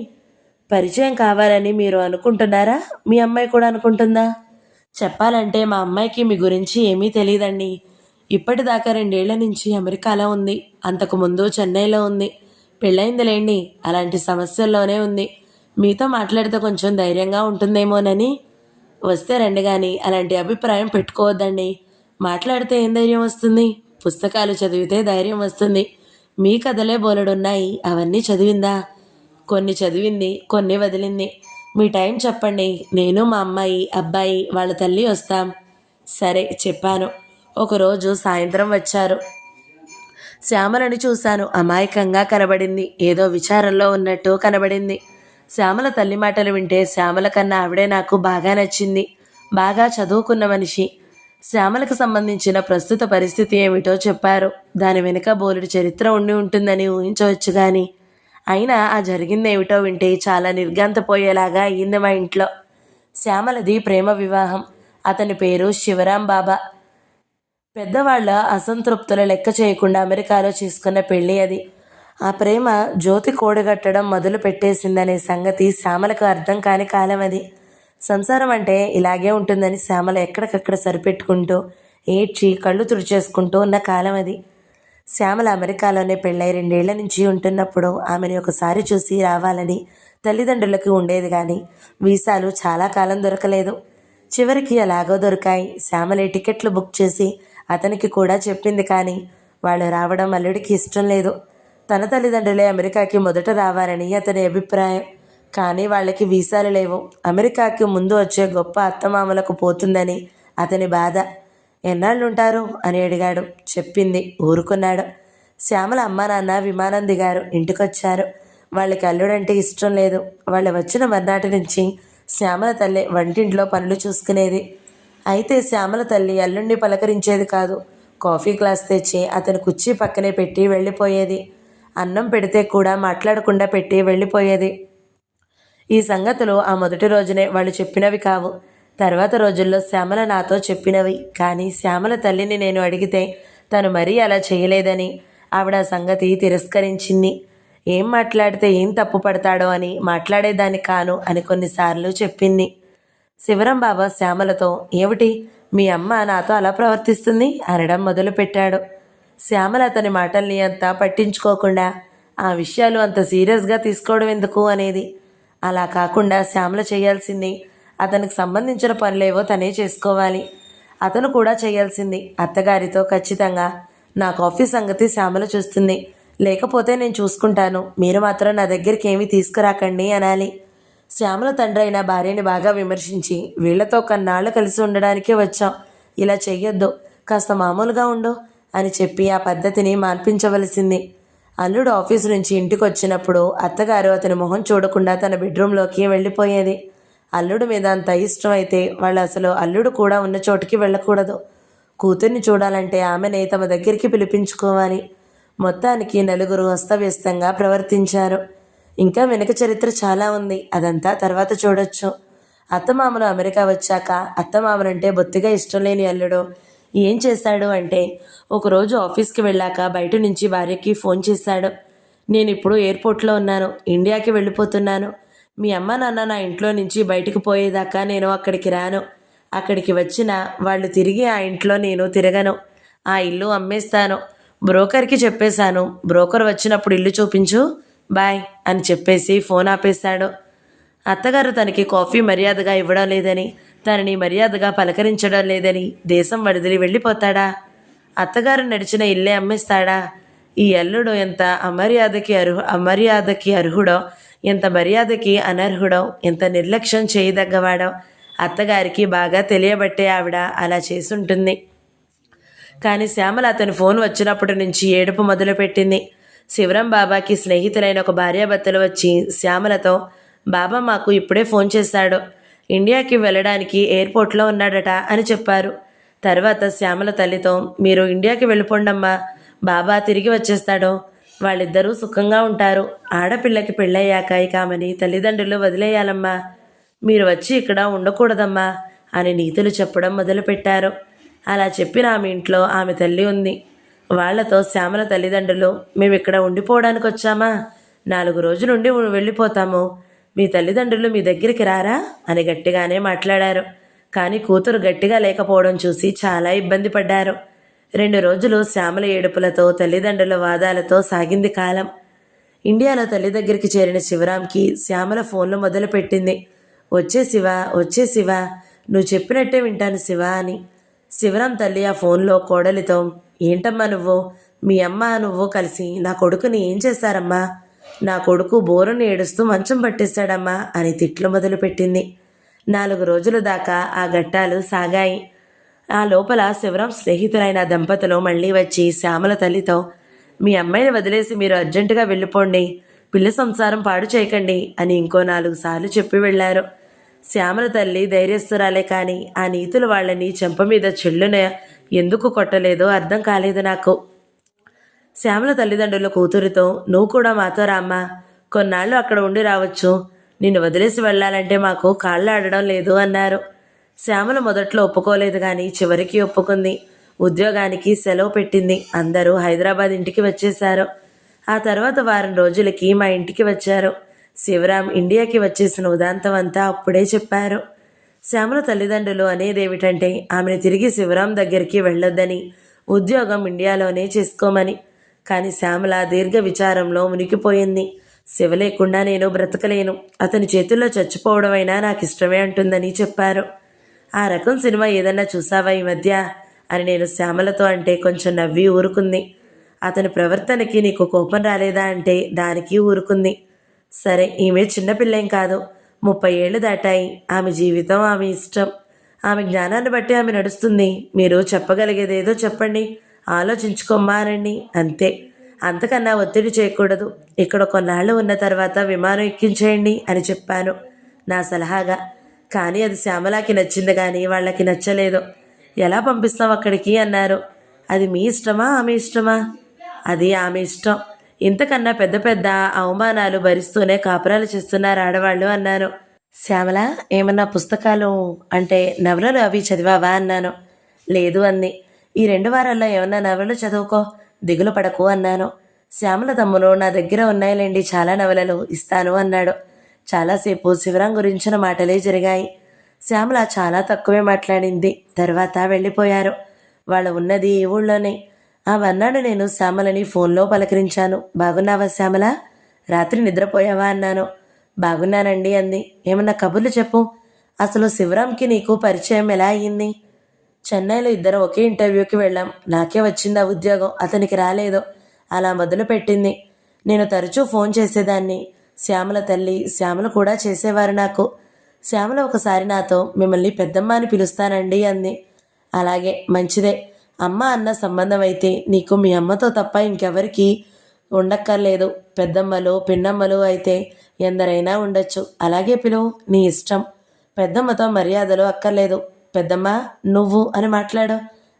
పరిచయం కావాలని మీరు అనుకుంటున్నారా? మీ అమ్మాయి కూడా అనుకుంటుందా? చెప్పాలంటే మా అమ్మాయికి మీ గురించి ఏమీ తెలియదండి. ఇప్పటిదాకా 2 ఏళ్ల నుంచి అమెరికాలో ఉంది. అంతకుముందు చెన్నైలో ఉంది. పెళ్ళైందిలేండి, అలాంటి సమస్యల్లోనే ఉంది. మీతో మాట్లాడితే కొంచెం ధైర్యంగా ఉంటుందేమోనని. వస్తే రండి కానీ అలాంటి అభిప్రాయం పెట్టుకోవద్దండి. మాట్లాడితే ఏం ధైర్యం వస్తుంది? పుస్తకాలు చదివితే ధైర్యం వస్తుంది. మీ కథలే బోలెడున్నాయి, అవన్నీ చదివిందా? కొన్ని చదివింది, కొన్ని వదిలింది. మీ టైం చెప్పండి, నేను మా అమ్మాయి అబ్బాయి వాళ్ళ తల్లి వస్తాం. సరే చెప్పాను. ఒకరోజు సాయంత్రం వచ్చారు. శ్యామలని చూశాను. అమాయకంగా కనబడింది. ఏదో విచారంలో ఉన్నట్టు కనబడింది. శ్యామల తల్లి మాటలు వింటే శ్యామల కన్నా ఆవిడే నాకు బాగా నచ్చింది. బాగా చదువుకున్న మనిషి. శ్యామలకు సంబంధించిన ప్రస్తుత పరిస్థితి ఏమిటో చెప్పారు. దాని వెనుక బోలెడు చరిత్ర ఉండి ఉంటుందని ఊహించవచ్చు కానీ అయినా ఆ జరిగిందేమిటో వింటే చాలా నిర్ఘాంతపోయేలాగా అయ్యింది మా ఇంట్లో. శ్యామలది ప్రేమ వివాహం. అతని పేరు శివరాం బాబా. పెద్దవాళ్ల అసంతృప్తుల లెక్క చేయకుండా అమెరికాలో చేసుకున్న పెళ్ళి అది. ఆ ప్రేమ జ్యోతి కూడగట్టడం మొదలు పెట్టేసిందనే సంగతి శ్యామలకు అర్థం కాని కాలం అది. సంసారం అంటే ఇలాగే ఉంటుందని శ్యామల ఎక్కడికక్కడ సరిపెట్టుకుంటూ ఏడ్చి కళ్ళు తుడిచేసుకుంటూ ఉన్న కాలం అది. శ్యామల అమెరికాలోనే పెళ్ళై 2 ఏళ్ల నుంచి ఉంటున్నప్పుడు ఆమెని ఒకసారి చూసి రావాలని తల్లిదండ్రులకు ఉండేది కానీ వీసాలు చాలా కాలం దొరకలేదు. చివరికి అలాగో దొరికాయి. శ్యామలే టికెట్లు బుక్ చేసి అతనికి కూడా చెప్పింది కానీ వాళ్ళు రావడం అల్లుడికి ఇష్టం లేదు. తన తల్లిదండ్రులే అమెరికాకి మొదట రావాలని అతని అభిప్రాయం. కానీ వాళ్ళకి వీసాలు లేవు. అమెరికాకి ముందు వచ్చే గొప్ప అత్తమామలకు పోతుందని అతని బాధ. ఎన్నాళ్ళుంటారు అని అడిగాడు. చెప్పింది. ఊరుకున్నాడు. శ్యామల అమ్మా నాన్న విమానం దిగారు. ఇంటికొచ్చారు. వాళ్ళకి అల్లుడంటే ఇష్టం లేదు. వాళ్ళు వచ్చిన మర్నాటి నుంచి శ్యామల తల్లి వంటింట్లో పనులు చూసుకునేది. అయితే శ్యామల తల్లి అల్లుణ్ణి పలకరించేది కాదు. కాఫీ గ్లాస్ తెచ్చి అతని కుర్చీ పక్కనే పెట్టి వెళ్ళిపోయేది. అన్నం పెడితే కూడా మాట్లాడకుండా పెట్టి వెళ్ళిపోయేది. ఈ సంగతులు ఆ మొదటి రోజునే వాళ్ళు చెప్పినవి కావు. తర్వాత రోజుల్లో శ్యామల నాతో చెప్పినవి. కానీ శ్యామల తల్లిని నేను అడిగితే తను మరీ అలా చేయలేదని, ఆవిడ సంగతి తిరస్కరించింది. ఏం మాట్లాడితే ఏం తప్పు పడతాడో అని మాట్లాడేదాన్ని కాను అని కొన్నిసార్లు చెప్పింది. శివరం బాబా శ్యామలతో, ఏమిటి మీ అమ్మ నాతో అలా ప్రవర్తిస్తుంది అనడం మొదలుపెట్టాడు. శ్యామల అతని మాటల్ని అంతా పట్టించుకోకుండా ఆ విషయాలు అంత సీరియస్గా తీసుకోవడం ఎందుకు అనేది. అలా కాకుండా శ్యామల చేయాల్సింది అతనికి సంబంధించిన పనులేవో తనే చేసుకోవాలి. అతను కూడా చేయాల్సింది అత్తగారితో ఖచ్చితంగా నా కాఫీ సంగతి శ్యామల చూస్తుంది, లేకపోతే నేను చూసుకుంటాను, మీరు మాత్రం నా దగ్గరికి ఏమీ తీసుకురాకండి అనాలి. శ్యామల తండ్రి అయిన భార్యని బాగా విమర్శించి, వీళ్లతో కన్నాళ్ళు కలిసి ఉండడానికే వచ్చాం, ఇలా చెయ్యొద్దు, కాస్త మామూలుగా ఉండు అని చెప్పి ఆ పద్ధతిని మాన్పించవలసింది. అల్లుడు ఆఫీసు నుంచి ఇంటికి వచ్చినప్పుడు అత్తగారు అతని మొహం చూడకుండా తన బెడ్రూమ్లోకి వెళ్ళిపోయేది. అల్లుడు మీద అంత ఇష్టం అయితే వాళ్ళు అసలు అల్లుడు కూడా ఉన్న చోటుకి వెళ్ళకూడదు. కూతుర్ని చూడాలంటే ఆమెనే తమ దగ్గరికి పిలిపించుకోవాలి. మొత్తానికి నలుగురు అస్తవ్యస్తంగా ప్రవర్తించారు. ఇంకా వెనుక చరిత్ర చాలా ఉంది, అదంతా తర్వాత చూడొచ్చు. అత్తమామలు అమెరికా వచ్చాక అత్తమామలంటే బొత్తిగా ఇష్టం లేని అల్లుడు ఏం చేశాడు అంటే, ఒకరోజు ఆఫీస్కి వెళ్ళాక బయట నుంచి భార్యకి ఫోన్ చేశాడు. నేను ఇప్పుడు ఎయిర్పోర్ట్లో ఉన్నాను, ఇండియాకి వెళ్ళిపోతున్నాను. మీ అమ్మ నాన్న నా ఇంట్లో నుంచి బయటికి పోయేదాకా నేను అక్కడికి రాను. అక్కడికి వచ్చిన వాళ్ళు తిరిగి ఆ ఇంట్లో నేను తిరగను. ఆ ఇల్లు అమ్మేస్తాను. బ్రోకర్కి చెప్పేశాను, బ్రోకర్ వచ్చినప్పుడు ఇల్లు చూపించు, బాయ్ అని చెప్పేసి ఫోన్ ఆపేశాడు. అత్తగారు తనకి కాఫీ మర్యాదగా ఇవ్వడం లేదని, తనని మర్యాదగా పలకరించడం లేదని దేశం వదిలి వెళ్ళిపోతాడా? అత్తగారు నడిచిన ఇల్లే అమ్మేస్తాడా? ఈ అల్లుడు ఎంత అమర్యాదకి అర్హుడో, ఎంత మర్యాదకి అనర్హుడో, ఎంత నిర్లక్ష్యం చేయదగ్గవాడో అత్తగారికి బాగా తెలియబట్టే ఆవిడ అలా చేసుంటుంది. కానీ శ్యామల అతని ఫోన్ వచ్చినప్పటి నుంచి ఏడుపు మొదలుపెట్టింది. శివరాం బాబాకి స్నేహితులైన ఒక భార్యాభర్తలు వచ్చి శ్యామలతో, బాబా మాకు ఇప్పుడే ఫోన్ చేశాడు, ఇండియాకి వెళ్ళడానికి ఎయిర్పోర్ట్లో ఉన్నాడట అని చెప్పారు. తర్వాత శ్యామల తల్లితో, మీరు ఇండియాకి వెళ్ళిపోండమ్మా, బాబా తిరిగి వచ్చేస్తాడు, వాళ్ళిద్దరూ సుఖంగా ఉంటారు, ఆడపిల్లకి పెళ్ళయ్యాక ఇక ఆమెని తల్లిదండ్రులు వదిలేయాలమ్మా, మీరు వచ్చి ఇక్కడ ఉండకూడదమ్మా అని నీతులు చెప్పడం మొదలుపెట్టారు. అలా చెప్పిన ఆమె ఇంట్లో ఆమె తల్లి ఉంది. వాళ్లతో శ్యామల తల్లిదండ్రులు, మేము ఇక్కడ ఉండిపోవడానికి వచ్చామా, 4 రోజులుండి వెళ్ళిపోతాము, మీ తల్లిదండ్రులు మీ దగ్గరికి రారా అని గట్టిగానే మాట్లాడారు. కానీ కూతురు గట్టిగా లేకపోవడం చూసి చాలా ఇబ్బంది పడ్డారు. 2 రోజులు శ్యామల ఏడుపులతో తల్లిదండ్రుల వాదాలతో సాగింది కాలం. ఇండియాలో తల్లి దగ్గరికి చేరిన శివరాంకి శ్యామల ఫోన్లో మొదలుపెట్టింది, వచ్చే శివ, నువ్వు చెప్పినట్టే వింటాను శివ అని. శివరాం తల్లి ఆ ఫోన్లో కోడలితో, ఏంటమ్మా మీ అమ్మ నువ్వు కలిసి నా కొడుకుని ఏం చేశారమ్మా, నా కొడుకు బోరుని ఏడుస్తూ మంచం పట్టేశాడమ్మా అని తిట్లు మొదలుపెట్టింది. 4 రోజుల దాకా ఆ ఘట్టాలు సాగాయి. ఆ లోపల శివరాం స్నేహితులైన దంపతులు మళ్ళీ వచ్చి శ్యామల తల్లితో, మీ అమ్మాయిని వదిలేసి మీరు అర్జెంటుగా వెళ్ళిపోండి, పిల్ల సంసారం పాడు చేయకండి అని ఇంకో 4 సార్లు చెప్పి వెళ్ళారు. శ్యామల తల్లి ధైర్యస్తురాలే కానీ ఆ నీతులు వాళ్ళని చెంప మీద చెల్లున ఎందుకు కొట్టలేదో అర్థం కాలేదు నాకు. శ్యామల తల్లిదండ్రుల కూతురితో, నువ్వు కూడా మాతో రామ్మా, కొన్నాళ్ళు అక్కడ ఉండి రావచ్చు, నిన్ను వదిలేసి వెళ్ళాలంటే మాకు కాళ్ళు ఆడడం లేదు అన్నారు. శ్యామల మొదట్లో ఒప్పుకోలేదు కానీ చివరికి ఒప్పుకుంది. ఉద్యోగానికి సెలవు పెట్టింది. అందరూ హైదరాబాద్ ఇంటికి వచ్చేశారు. ఆ తర్వాత వారం రోజులకి మా ఇంటికి వచ్చారు. శివరాం ఇండియాకి వచ్చేసిన ఉదాంతం అంతా అప్పుడే చెప్పారు. శ్యామల తల్లిదండ్రులు అనేదేమిటంటే ఆమెను తిరిగి శివరాం దగ్గరికి వెళ్ళొద్దని, ఉద్యోగం ఇండియాలోనే చేసుకోమని. కానీ శ్యామల దీర్ఘ విచారంలో మునిగిపోయింది. శివ లేకుండా నేను బ్రతకలేను, అతని చేతుల్లో చచ్చిపోవడమైనా నాకు ఇష్టమే అంటుందని చెప్పారు. ఆ రకం సినిమా ఏదన్నా చూసావా ఈ మధ్య అని నేను శ్యామలతో అంటే కొంచెం నవ్వి ఊరుకుంది. అతని ప్రవర్తనకి నీకు కోపం రాలేదా అంటే దానికి ఊరుకుంది. సరే, ఈమె చిన్నపిల్లేం కాదు, 30 ఏళ్ళు దాటాయి, ఆమె జీవితం ఆమె ఇష్టం, ఆమె జ్ఞానాన్ని బట్టి ఆమె నడుస్తుంది, మీరు చెప్పగలిగేదేదో చెప్పండి, ఆలోచించుకోమ్మా అనండి, అంతే, అంతకన్నా ఒత్తిడి చేయకూడదు, ఇక్కడ కొన్నాళ్ళు ఉన్న తర్వాత విమానం ఎక్కించేయండి అని చెప్పాను నా సలహాగా. కానీ అది శ్యామలాకి నచ్చింది కానీ వాళ్ళకి నచ్చలేదు. ఎలా పంపిస్తాం అక్కడికి అన్నారు. అది మీ ఇష్టమా ఆమె ఇష్టమా? అది ఆమె ఇష్టం. ఇంతకన్నా పెద్ద పెద్ద అవమానాలు భరిస్తూనే కాపురాలు చేస్తున్నారు ఆడవాళ్ళు అన్నాను. శ్యామల, ఏమన్నా పుస్తకాలు అంటే నవలలు అవి చదివావా అన్నాను. లేదు అంది. ఈ 2 వారాల్లో ఏమన్నా నవలలు చదువుకో, దిగులు పడకు అన్నాను. శ్యామల తమ్ముడు, నా దగ్గర ఉన్నాయిలేండి చాలా నవలలు, ఇస్తాను అన్నాడు. చాలాసేపు శివరాం గురించిన మాటలే జరిగాయి. శ్యామల చాలా తక్కువే మాట్లాడింది. తర్వాత వెళ్ళిపోయారు. వాళ్ళు ఉన్నది ఈ ఊళ్ళోనే. ఆ మర్నాడు నేను శ్యామలని ఫోన్లో పలకరించాను. బాగున్నావా శ్యామల, రాత్రి నిద్రపోయావా అన్నాను. బాగున్నానండి అంది. ఏమన్నా కబుర్లు చెప్పు, అసలు శివరాంకి నీకు పరిచయం ఎలా అయ్యింది? చెన్నైలో ఇద్దరం ఒకే ఇంటర్వ్యూకి వెళ్ళాం, నాకే వచ్చింది ఆ ఉద్యోగం, అతనికి రాలేదు. అలా మొదలుపెట్టింది. నేను తరచూ ఫోన్ చేసేదాన్ని. శ్యామల తల్లి, శ్యామల కూడా చేసేవారు నాకు. శ్యామల ఒకసారి నాతో, మిమ్మల్ని పెద్దమ్మ అని పిలుస్తానండి అంది. అలాగే, మంచిదే, అమ్మ అన్న సంబంధం అయితే నీకు మీ అమ్మతో తప్ప ఇంకెవరికి ఉండక్కర్లేదు. పెద్దమ్మలు పిన్నమ్మలు అయితే ఎందరైనా ఉండొచ్చు, అలాగే పిలువు, నీ ఇష్టం. పెద్దమ్మతో మర్యాదలు అక్కర్లేదు, పెద్దమ్మ నువ్వు అని మాట్లాడు,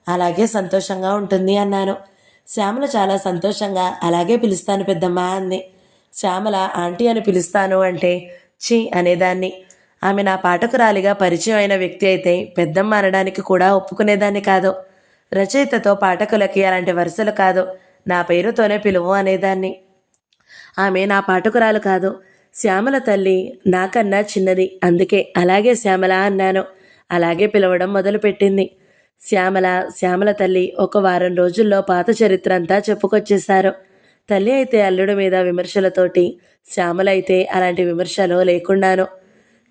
అలాగే సంతోషంగా ఉంటుంది అన్నాను. శ్యామల చాలా సంతోషంగా అలాగే పిలుస్తాను పెద్దమ్మ అంది. శ్యామల ఆంటీ అని పిలుస్తాను అంటే ఛీ అనేదాన్ని. ఆమె నా పాఠకురాలిగా పరిచయం అయిన వ్యక్తి అయితే పెద్దమ్మ అనడానికి కూడా ఒప్పుకునేదాన్ని కాదు. రచయితతో పాఠకులకి అలాంటి వరుసలు కాదు, నా పేరుతోనే పిలువు అనేదాన్ని. ఆమె నా పాఠకురాలు కాదు, శ్యామల తల్లి నాకన్నా చిన్నది, అందుకే అలాగే శ్యామల అన్నాను. అలాగే పిలవడం మొదలుపెట్టింది. శ్యామల తల్లి ఒక వారం రోజుల్లో పాత చరిత్ర అంతా చెప్పుకొచ్చేశారు. తల్లి అయితే అల్లుడి మీద విమర్శలతోటి, శ్యామల అయితే అలాంటి విమర్శలు లేకుండాను.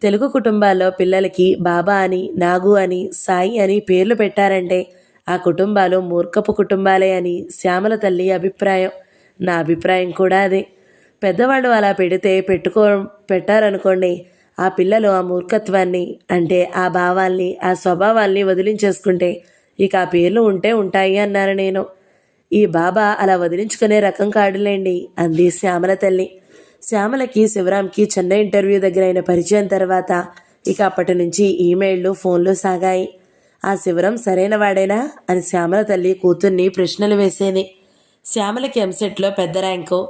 తెలుగు కుటుంబాల్లో పిల్లలకి బాబా అని, నాగు అని, సాయి అని పేర్లు పెట్టారంటే ఆ కుటుంబాలు మూర్ఖపు కుటుంబాలే అని శ్యామల తల్లి అభిప్రాయం. నా అభిప్రాయం కూడా అదే. పెద్దవాళ్ళు అలా పెట్టారనుకోండి, ఆ పిల్లలు ఆ మూర్ఖత్వాన్ని, అంటే ఆ భావాల్ని, ఆ స్వభావాల్ని వదిలించేసుకుంటే ఇక ఆ పేర్లు ఉంటే ఉంటాయి అన్నారు నేను. ఈ బాబా అలా వదిలించుకునే రకం కాడులేండి అంది శ్యామల తల్లి. శ్యామలకి శివరాంకి చెన్నై ఇంటర్వ్యూ దగ్గర అయిన పరిచయం తర్వాత ఇక అప్పటి నుంచి ఈమెయిళ్ళు, ఫోన్లు సాగాయి. ఆ శివరాం సరైన వాడేనా అని శ్యామల తల్లి కూతుర్ని ప్రశ్నలు వేసేది. శ్యామలకి ఎంసెట్లో పెద్ద ర్యాంకు,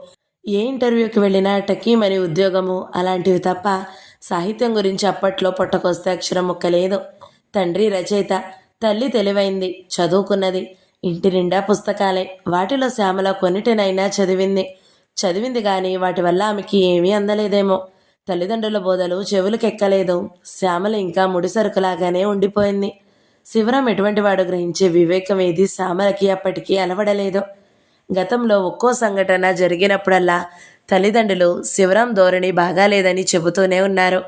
ఏ ఇంటర్వ్యూకి వెళ్ళినా టకీమని ఉద్యోగము అలాంటివి తప్ప సాహిత్యం గురించి అప్పట్లో పొట్టకొస్తే అక్షరం ముక్కలేదు. తండ్రి రచయిత, తల్లి తెలివైంది, చదువుకున్నది, ఇంటి నిండా పుస్తకాలే. వాటిలో శ్యామల కొన్నిటినైనా చదివింది కానీ వాటి వల్ల ఆమెకి ఏమీ అందలేదేమో. తల్లిదండ్రుల బోధలు చెవులకెక్కలేదు. శ్యామల ఇంకా ముడిసరుకులాగానే ఉండిపోయింది. శివరాం ఎటువంటి వాడు గ్రహించే వివేకం ఏది శ్యామలకి అప్పటికీ అలవడలేదు. గతంలో ఒక్కో సంఘటన జరిగినప్పుడల్లా తల్లిదండ్రులు శివరాం ధోరణి బాగాలేదని చెబుతూనే ఉన్నారు.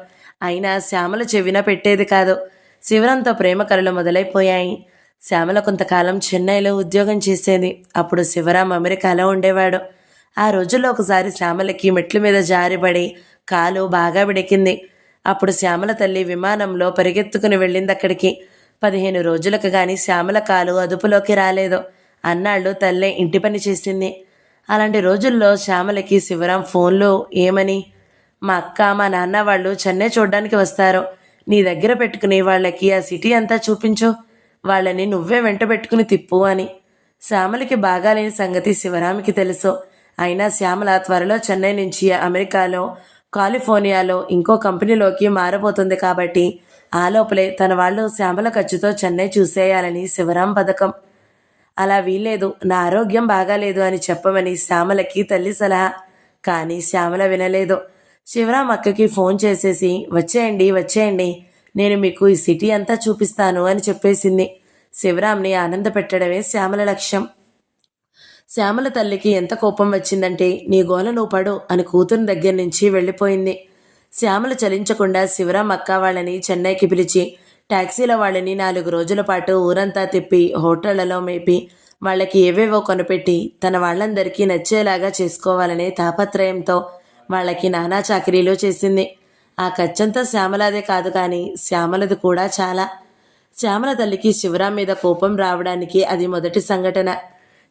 అయినా శ్యామల చెవిన పెట్టేది కాదు. శివరాంతో ప్రేమ కలలు మొదలైపోయాయి. శ్యామల కొంతకాలం చెన్నైలో ఉద్యోగం చేసేది. అప్పుడు శివరాం అమెరికాలో ఉండేవాడు. ఆ రోజుల్లో ఒకసారి శ్యామలకి మెట్ల మీద జారిపడి కాలు బాగా విడికింది. అప్పుడు శ్యామల తల్లి విమానంలో పరిగెత్తుకుని వెళ్ళింది అక్కడికి. 15 రోజులకు గాని శ్యామల కాలు అదుపులోకి రాలేదు. అన్నాళ్ళు తల్లే ఇంటి పని చేసింది. అలాంటి రోజుల్లో శ్యామలకి శివరాం ఫోన్లో ఏమని, మా అక్క, మా నాన్న వాళ్ళు చెన్నై చూడ్డానికి వస్తారు, నీ దగ్గర పెట్టుకుని వాళ్ళకి ఆ సిటీ అంతా చూపించు, వాళ్ళని నువ్వే వెంట పెట్టుకుని తిప్పు అని. శ్యామలకి బాగాలేని సంగతి శివరాంకి తెలుసు. అయినా శ్యామల త్వరలో చెన్నై నుంచి అమెరికాలో, కాలిఫోర్నియాలో ఇంకో కంపెనీలోకి మారబోతుంది కాబట్టి ఆ లోపలే తన వాళ్ళు శ్యామల ఖర్చుతో చెన్నై చూసేయాలని శివరాం పథకం. అలా వీల్లేదు, నా ఆరోగ్యం బాగాలేదు అని చెప్పమని శ్యామలకి తల్లి సలహా. కానీ శ్యామల వినలేదు. శివరాం అక్కకి ఫోన్ చేసేసి వచ్చేయండి, నేను మీకు ఈ సిటీ అంతా చూపిస్తాను అని చెప్పేసింది. శివరాంని ఆనంద పెట్టడమే శ్యామల లక్ష్యం. శ్యామల తల్లికి ఎంత కోపం వచ్చిందంటే, నీ గోల నువ్వు పడు అని కూతురు దగ్గర నుంచి వెళ్ళిపోయింది. శ్యామల చలించకుండా శివరాం అక్క వాళ్ళని చెన్నైకి పిలిచి టాక్సీల వాళ్ళని 4 రోజుల పాటు ఊరంతా తిప్పి హోటళ్లలో మేపి వాళ్ళకి ఏవేవో కొనిపెట్టి తన వాళ్ళందరికీ నచ్చేలాగా చేసుకోవాలనే తాపత్రయంతో వాళ్ళకి నానా చాకరీలు చేసింది. ఆ ఖర్చంతా శ్యామలదే కాదు కానీ శ్యామలది కూడా చాలా. శ్యామల తల్లికి శివరాం మీద కోపం రావడానికి అది మొదటి సంఘటన.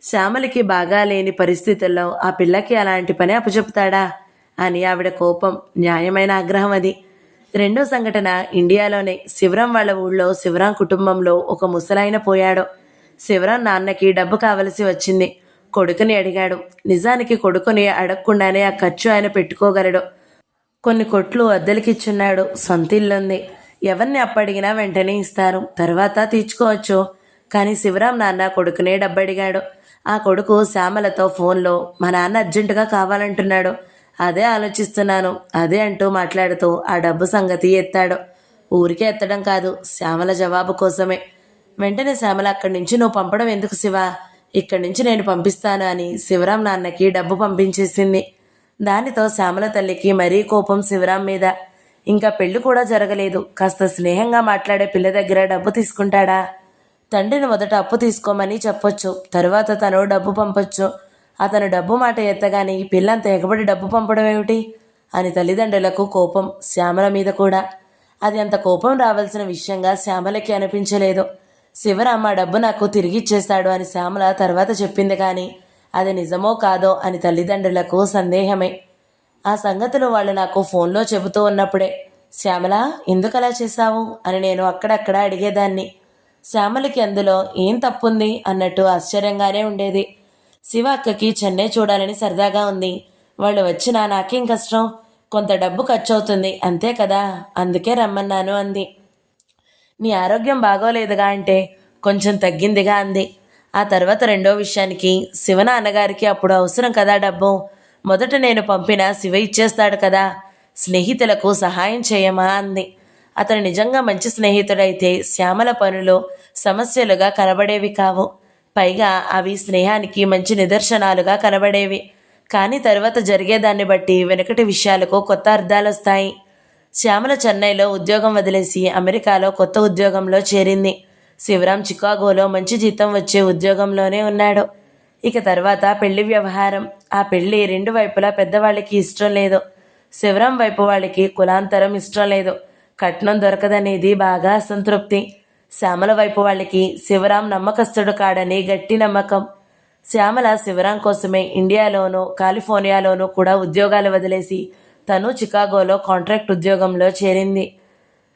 శ్యామలకి బాగా లేని పరిస్థితుల్లో ఆ పిల్లకి అలాంటి పని అప్పచెప్తాడా అని ఆవిడ కోపం, న్యాయమైన ఆగ్రహం అది. రెండో సంఘటన ఇండియాలోనే. శివరాం వాళ్ళ ఊళ్ళో శివరాం కుటుంబంలో ఒక ముసలాయన పోయాడు. శివరాం నాన్నకి డబ్బు కావలసి వచ్చింది. కొడుకుని అడిగాడు. నిజానికి కొడుకుని అడగకుండానే ఆ ఖర్చు ఆయన పెట్టుకోగలడు. కొన్ని కొట్లు అద్దెలకిచ్చున్నాడు. సొంత ఇల్లుంది. ఎవరిని అప్పడిగినా వెంటనే ఇస్తారు, తర్వాత తీర్చుకోవచ్చు. కానీ శివరాం నాన్న కొడుకునే డబ్బు అడిగాడు. ఆ కొడుకు శ్యామలతో ఫోన్లో, మా నాన్న అర్జెంటుగా కావాలంటున్నాడు, అదే ఆలోచిస్తున్నాను, అదే అంటూ మాట్లాడుతూ ఆ డబ్బు సంగతి ఎత్తాడు. ఊరికే ఎత్తడం కాదు, శ్యామల జవాబు కోసమే. వెంటనే శ్యామల, అక్కడి నుంచి నువ్వు పంపడం ఎందుకు శివ, ఇక్కడి నుంచి నేను పంపిస్తాను అని శివరాం నాన్నకి డబ్బు పంపించేసింది. దానితో శ్యామల తల్లికి మరీ కోపం శివరాం మీద. ఇంకా పెళ్లి కూడా జరగలేదు, కాస్త స్నేహంగా మాట్లాడే పిల్ల దగ్గర డబ్బు తీసుకుంటాడా? తండ్రిని మొదట అప్పు తీసుకోమని చెప్పొచ్చు, తరువాత తను డబ్బు పంపొచ్చు. అతను డబ్బు మాట ఎత్తగానే ఈ పిల్లంత ఎగబడి డబ్బు పంపడం ఏమిటి అని తల్లిదండ్రులకు కోపం. శ్యామల మీద కూడా. అది అంత కోపం రావాల్సిన విషయంగా శ్యామలకి అనిపించలేదు. శివరాం ఆ డబ్బు నాకు తిరిగిచ్చేశాడు అని శ్యామల తర్వాత చెప్పింది, కానీ అది నిజమో కాదో అని తల్లిదండ్రులకు సందేహమే. ఆ సంగతులు వాళ్ళు నాకు ఫోన్లో చెబుతూ ఉన్నప్పుడే, శ్యామల ఎందుకలా చేశావు అని నేను అక్కడక్కడ అడిగేదాన్ని. శ్యామలకి అందులో ఏం తప్పుంది అన్నట్టు ఆశ్చర్యంగానే ఉండేది. శివ అక్కకి చెన్నై చూడాలని సరదాగా ఉంది. వాళ్ళు వచ్చినా నాకేం కష్టం, కొంత డబ్బు ఖర్చు అవుతుంది అంతే కదా, అందుకే రమ్మన్నాను అంది. నీ ఆరోగ్యం బాగోలేదుగా అంటే కొంచెం తగ్గిందిగా అంది. ఆ తర్వాత రెండో విషయానికి, శివన అన్నగారికి అప్పుడు అవసరం కదా డబ్బు, మొదట నేను పంపిన శివ ఇచ్చేస్తాడు కదా, స్నేహితులకు సహాయం చేయమా అంది. అతను నిజంగా మంచి స్నేహితుడైతే శ్యామల పనులు సమస్యలుగా కనబడేవి కావు. పైగా అవి స్నేహానికి మంచి నిదర్శనాలుగా కనబడేవి. కానీ తర్వాత జరిగేదాన్ని బట్టి వెనకటి విషయాలకు కొత్త అర్థాలు వస్తాయి. శ్యామల చెన్నైలో ఉద్యోగం వదిలేసి అమెరికాలో కొత్త ఉద్యోగంలో చేరింది. శివరాం చికాగోలో మంచి జీతం వచ్చే ఉద్యోగంలోనే ఉన్నాడు. ఇక తర్వాత పెళ్లి వ్యవహారం. ఆ పెళ్లి రెండు వైపులా పెద్దవాళ్ళకి ఇష్టం లేదు. శివరాం వైపు వాళ్ళకి కులాంతరం ఇష్టం లేదు. కట్నం దొరకదనేది బాగా అసంతృప్తి. శ్యామల వైపు వాళ్ళకి శివరాం నమ్మకస్తుడు కాడని గట్టి నమ్మకం. శ్యామల శివరాం కోసమే ఇండియాలోనూ కాలిఫోర్నియాలోనూ కూడా ఉద్యోగాలు వదిలేసి తను చికాగోలో కాంట్రాక్ట్ ఉద్యోగంలో చేరింది.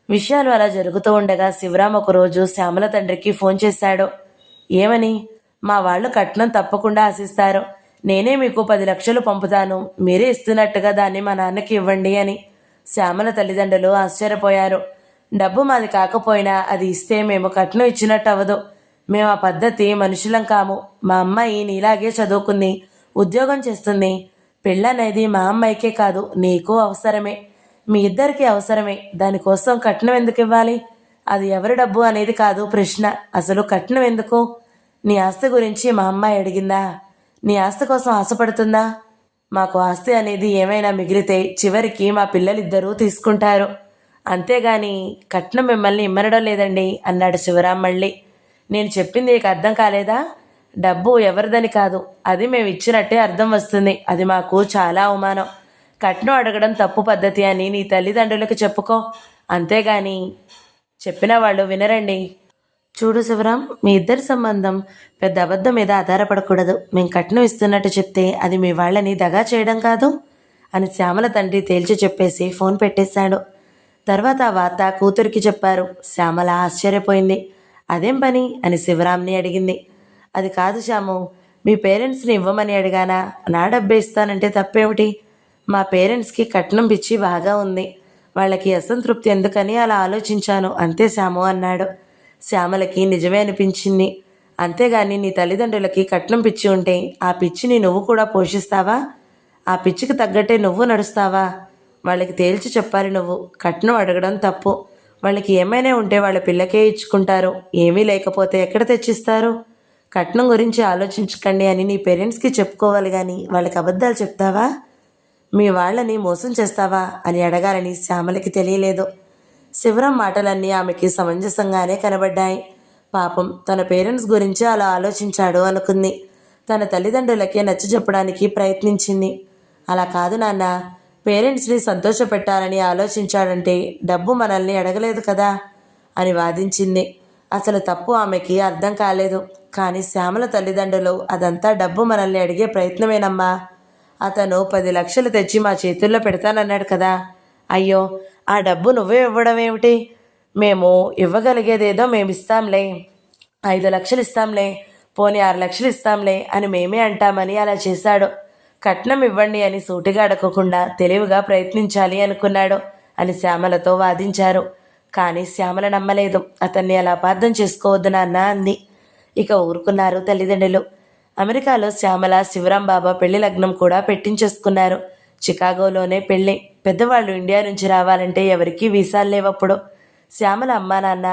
విషయాలు అలా జరుగుతూ ఉండగా శివరాం ఒకరోజు శ్యామల తండ్రికి ఫోన్ చేశాడు. ఏమని? మా వాళ్ళు కట్నం తప్పకుండా ఆశిస్తారు. నేనే మీకు 10 లక్షలు పంపుతాను, మీరే ఇస్తున్నట్టుగా దాన్ని మా నాన్నకి ఇవ్వండి అని. శ్యామల తల్లిదండ్రులు ఆశ్చర్యపోయారు. డబ్బు మాది కాకపోయినా అది ఇస్తే మేము కట్నం ఇచ్చినట్టు అవ్వదు. మేము ఆ పద్ధతి మనుషులం కాము. మా అమ్మాయి నీలాగే చదువుకుంది, ఉద్యోగం చేస్తుంది. పెళ్ళనేది మా అమ్మాయికే కాదు, నీకు అవసరమే, మీ ఇద్దరికీ అవసరమే. దానికోసం కట్నం ఎందుకు ఇవ్వాలి? అది ఎవరి డబ్బు అనేది కాదు ప్రశ్న. అసలు కట్నం ఎందుకు? నీ ఆస్తి గురించి మా అమ్మాయి అడిగిందా? నీ ఆస్తి కోసం ఆశపడుతుందా? మాకు ఆస్తి అనేది ఏమైనా మిగిలితే చివరికి మా పిల్లలిద్దరూ తీసుకుంటారు, అంతేగాని కట్నం మిమ్మల్ని ఇమ్మనడం లేదండి అన్నాడు శివరాం మళ్ళీ. నేను చెప్పింది నీకు అర్థం కాలేదా? డబ్బు ఎవరిదని కాదు, అది మేము ఇచ్చినట్టే అర్థం వస్తుంది. అది మాకు చాలా అవమానం. కట్నం అడగడం తప్పు పద్ధతి అని నీ తల్లిదండ్రులకు చెప్పుకో, అంతేగాని చెప్పిన వాళ్ళు వినరండి. చూడు శివరాం, మీ ఇద్దరి సంబంధం పెద్ద అబద్ధం మీద ఆధారపడకూడదు. మేము కట్నం ఇస్తున్నట్టు చెప్తే అది మీ వాళ్ళని దగా చేయడం కాదు అని శ్యామల తండ్రి తేల్చి చెప్పేసి ఫోన్ పెట్టేశాడు. తర్వాత ఆ వార్త కూతురికి చెప్పారు. శ్యామల ఆశ్చర్యపోయింది. అదేం పని అని శివరాంని అడిగింది. అది కాదు శ్యాము, మీ పేరెంట్స్ని ఇవ్వమని అడిగానా? నా డబ్బే ఇస్తానంటే తప్పేమిటి? మా పేరెంట్స్కి కట్నం పిచ్చి బాగా ఉంది. వాళ్ళకి అసంతృప్తి ఎందుకని అలా ఆలోచించాను అంతే శ్యాము అన్నాడు. శ్యామలకి నిజమే అనిపించింది. అంతేగాని నీ తల్లిదండ్రులకి కట్నం పిచ్చి ఉంటే ఆ పిచ్చిని నువ్వు కూడా పోషిస్తావా? ఆ పిచ్చికి తగ్గట్టే నువ్వు నడుస్తావా? వాళ్ళకి తేల్చి చెప్పాలి నువ్వు. కట్నం అడగడం తప్పు. వాళ్ళకి ఏమైనా ఉంటే వాళ్ళ పిల్లకే ఇచ్చుకుంటారు, ఏమీ లేకపోతే ఎక్కడ తెచ్చిస్తారు? కట్నం గురించి ఆలోచించకండి అని నీ పేరెంట్స్కి చెప్పుకోవాలి కానీ వాళ్ళకి అబద్ధాలు చెప్తావా? మీ వాళ్ళని మోసం చేస్తావా అని అడగాలని శ్యామలకి తెలియలేదు. శివరాం మాటలన్నీ ఆమెకి సమంజసంగానే కనబడ్డాయి. పాపం తన పేరెంట్స్ గురించి అలా ఆలోచించాడు అనుకుంది. తన తల్లిదండ్రులకే నచ్చ చెప్పడానికి ప్రయత్నించింది. అలా కాదు నాన్న, పేరెంట్స్ని సంతోషపెట్టాలని ఆలోచించాడంటే డబ్బు మనల్ని అడగలేదు కదా అని వాదించింది. అసలు తప్పు ఆమెకి అర్థం కాలేదు. కానీ శ్యామల తల్లిదండ్రులు అదంతా డబ్బు మనల్ని అడిగే ప్రయత్నమేనమ్మా. అతను 10 లక్షలు తెచ్చి మా చేతుల్లో పెడతానన్నాడు కదా. అయ్యో, ఆ డబ్బు నువ్వే ఇవ్వడం ఏమిటి? మేము ఇవ్వగలిగేదేదో మేము ఇస్తాంలే, 5 లక్షలు ఇస్తాంలే, పోనీ 6 లక్షలు ఇస్తాంలే అని మేమే అంటామని అలా చేశాడు. కట్నం ఇవ్వండి అని సూటిగా అడగకుండా తెలివిగా ప్రయత్నించాలి అనుకున్నాడు అని శ్యామలతో వాదించారు. కానీ శ్యామల నమ్మలేదు. అతన్ని అలా అపార్థం చేసుకోవద్దు నాన్న అంది. ఇక ఊరుకున్నారు తల్లిదండ్రులు. అమెరికాలో శ్యామల శివరాం బాబా పెళ్లి లగ్నం కూడా పెట్టించేసుకున్నారు. చికాగోలోనే పెళ్ళి. పెద్దవాళ్ళు ఇండియా నుంచి రావాలంటే ఎవరికీ వీసాలు లేవప్పుడు. శ్యామల అమ్మా నాన్న,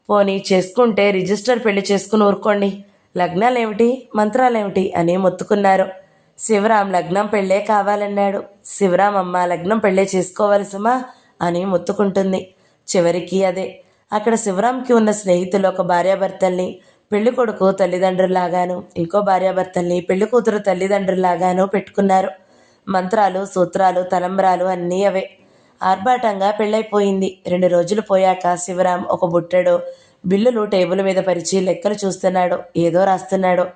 పోనీ చేసుకుంటే రిజిస్టర్ పెళ్లి చేసుకుని ఊరుకోండి, లగ్నాలేమిటి మంత్రాలేమిటి అని మొత్తుకున్నారు. శివరాం లగ్నం పెళ్ళే కావాలన్నాడు. శివరాం అమ్మ లగ్నం పెళ్ళే చేసుకోవాలి సుమా అని మొత్తుకుంటుంది. చివరికి అదే. అక్కడ శివరాంకి ఉన్న స్నేహితులు ఒక భార్యాభర్తల్ని పెళ్లి కొడుకు తల్లిదండ్రుల్లాగాను, ఇంకో భార్యాభర్తల్ని పెళ్లి కూతురు తల్లిదండ్రుల్లాగాను పెట్టుకున్నారు. మంత్రాలు, సూత్రాలు, తలంబ్రాలు అన్నీ అవే. ఆర్భాటంగా పెళ్ళైపోయింది. 2 రోజులు పోయాక శివరాం ఒక బుట్టెడు బిల్లులు టేబుల్ మీద పరిచి లెక్కలు చూస్తున్నాడు. ఏదో రాస్తున్నాడు.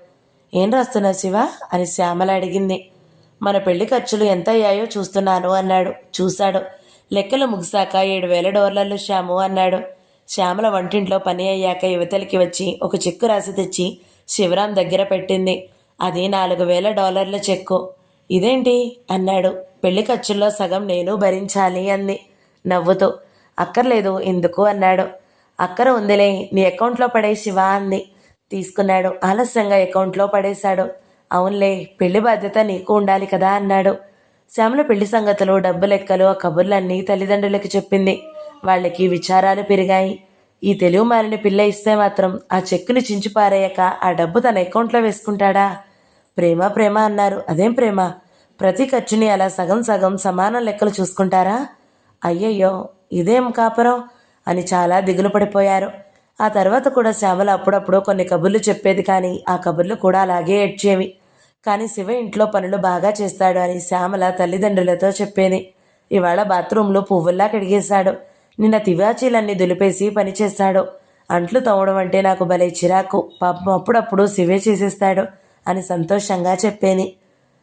ఏం రాస్తున్నావు శివ అని శ్యామల అడిగింది. మన పెళ్లి ఖర్చులు ఎంత అయ్యాయో చూస్తున్నాను అన్నాడు. చూశాడు. లెక్కలు ముగిశాక $7,000 శ్యాము అన్నాడు. శ్యామల వంటింట్లో పని అయ్యాక యువతలకి వచ్చి ఒక చెక్కు రాసి తెచ్చి శివరాం దగ్గర పెట్టింది. అది $4,000 చెక్కు. ఇదేంటి అన్నాడు. పెళ్లి ఖర్చుల్లో సగం నేను భరించాలి అంది నవ్వుతూ. అక్కర్లేదు, ఎందుకు అన్నాడు. అక్కర ఉందిలే, నీ అకౌంట్లో పడే శివ అంది. తీసుకున్నాడు. ఆలస్యంగా అకౌంట్లో పడేశాడు. అవునులే, పెళ్లి బాధ్యత నీకు ఉండాలి కదా అన్నాడు. శ్యామల పెళ్లి సంగతులు, డబ్బు లెక్కలు, ఆ కబుర్లన్నీ తల్లిదండ్రులకి చెప్పింది. వాళ్ళకి విచారాలు పెరిగాయి. ఈ తెలుగు మారిన పిల్ల ఇస్తే మాత్రం ఆ చెక్కుని చించి పారేయక ఆ డబ్బు తన అకౌంట్లో వేసుకుంటాడా? ప్రేమ ప్రేమ అన్నారు. అదేం ప్రేమ? ప్రతి ఖర్చుని అలా సగం సగం సమానం లెక్కలు చూసుకుంటారా? అయ్యయ్యో, ఇదేం కాపురం అని చాలా దిగులు పడిపోయారు. ఆ తర్వాత కూడా శ్యామల అప్పుడప్పుడు కొన్ని కబుర్లు చెప్పేది, కానీ ఆ కబుర్లు కూడా అలాగే ఏడ్చేవి. కానీ శివ ఇంట్లో పనులు బాగా చేస్తాడు అని శ్యామల తల్లిదండ్రులతో చెప్పేది. ఇవాళ బాత్రూంలో పువ్వుల్లా కడిగేశాడు, నిన్న తివాచీలన్నీ దులిపేసి పనిచేశాడు, అంట్లు తోమడం అంటే నాకు భలే చిరాకు, పాపం అప్పుడప్పుడు శివే చేసేస్తాడు అని సంతోషంగా చెప్పేది.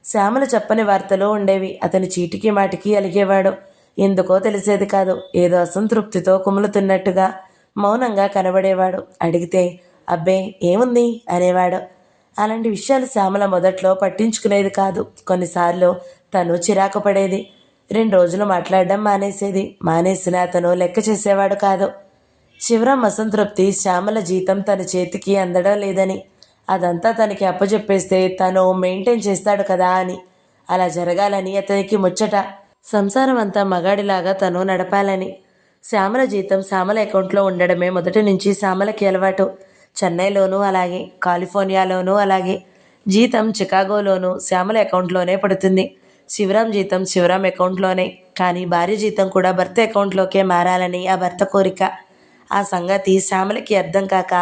శ్యామల చెప్పని వార్తలు ఉండేవి. అతని చీటికి మాటికి అలిగేవాడు. ఎందుకో తెలిసేది కాదు, ఏదో అసంతృప్తితో కుములుతున్నట్టుగా మౌనంగా కనబడేవాడు. అడిగితే అబ్బే ఏముంది అనేవాడు. అలాంటి విషయాలు శ్యామల మొదట్లో పట్టించుకునేది కాదు. కొన్నిసార్లు తను చిరాకు పడేది. 2 రోజులు మాట్లాడడం మానేసిన అతను లెక్క చేసేవాడు కాదు. శివరాం అసంతృప్తి శ్యామల జీతం తన చేతికి అందడం లేదని, అదంతా తనకి అప్పచెప్పేస్తే తను మెయింటైన్ చేస్తాడు కదా అని. అలా జరగాలని అతనికి ముచ్చట. సంసారం అంతా మగాడిలాగా తను నడపాలని. శ్యామల జీతం శ్యామల అకౌంట్లో ఉండడమే మొదటి నుంచి శ్యామలకి అలవాటు. చెన్నైలోనూ అలాగే, కాలిఫోర్నియాలోనూ అలాగే. జీతం చికాగోలోనూ శ్యామల అకౌంట్లోనే పడుతుంది. శివరాం జీతం శివరాం అకౌంట్లోనే. కానీ భార్య జీతం కూడా భర్త అకౌంట్లోకే మారాలని ఆ భర్త కోరిక. ఆ సంగతి శ్యామలకి అర్థం కాక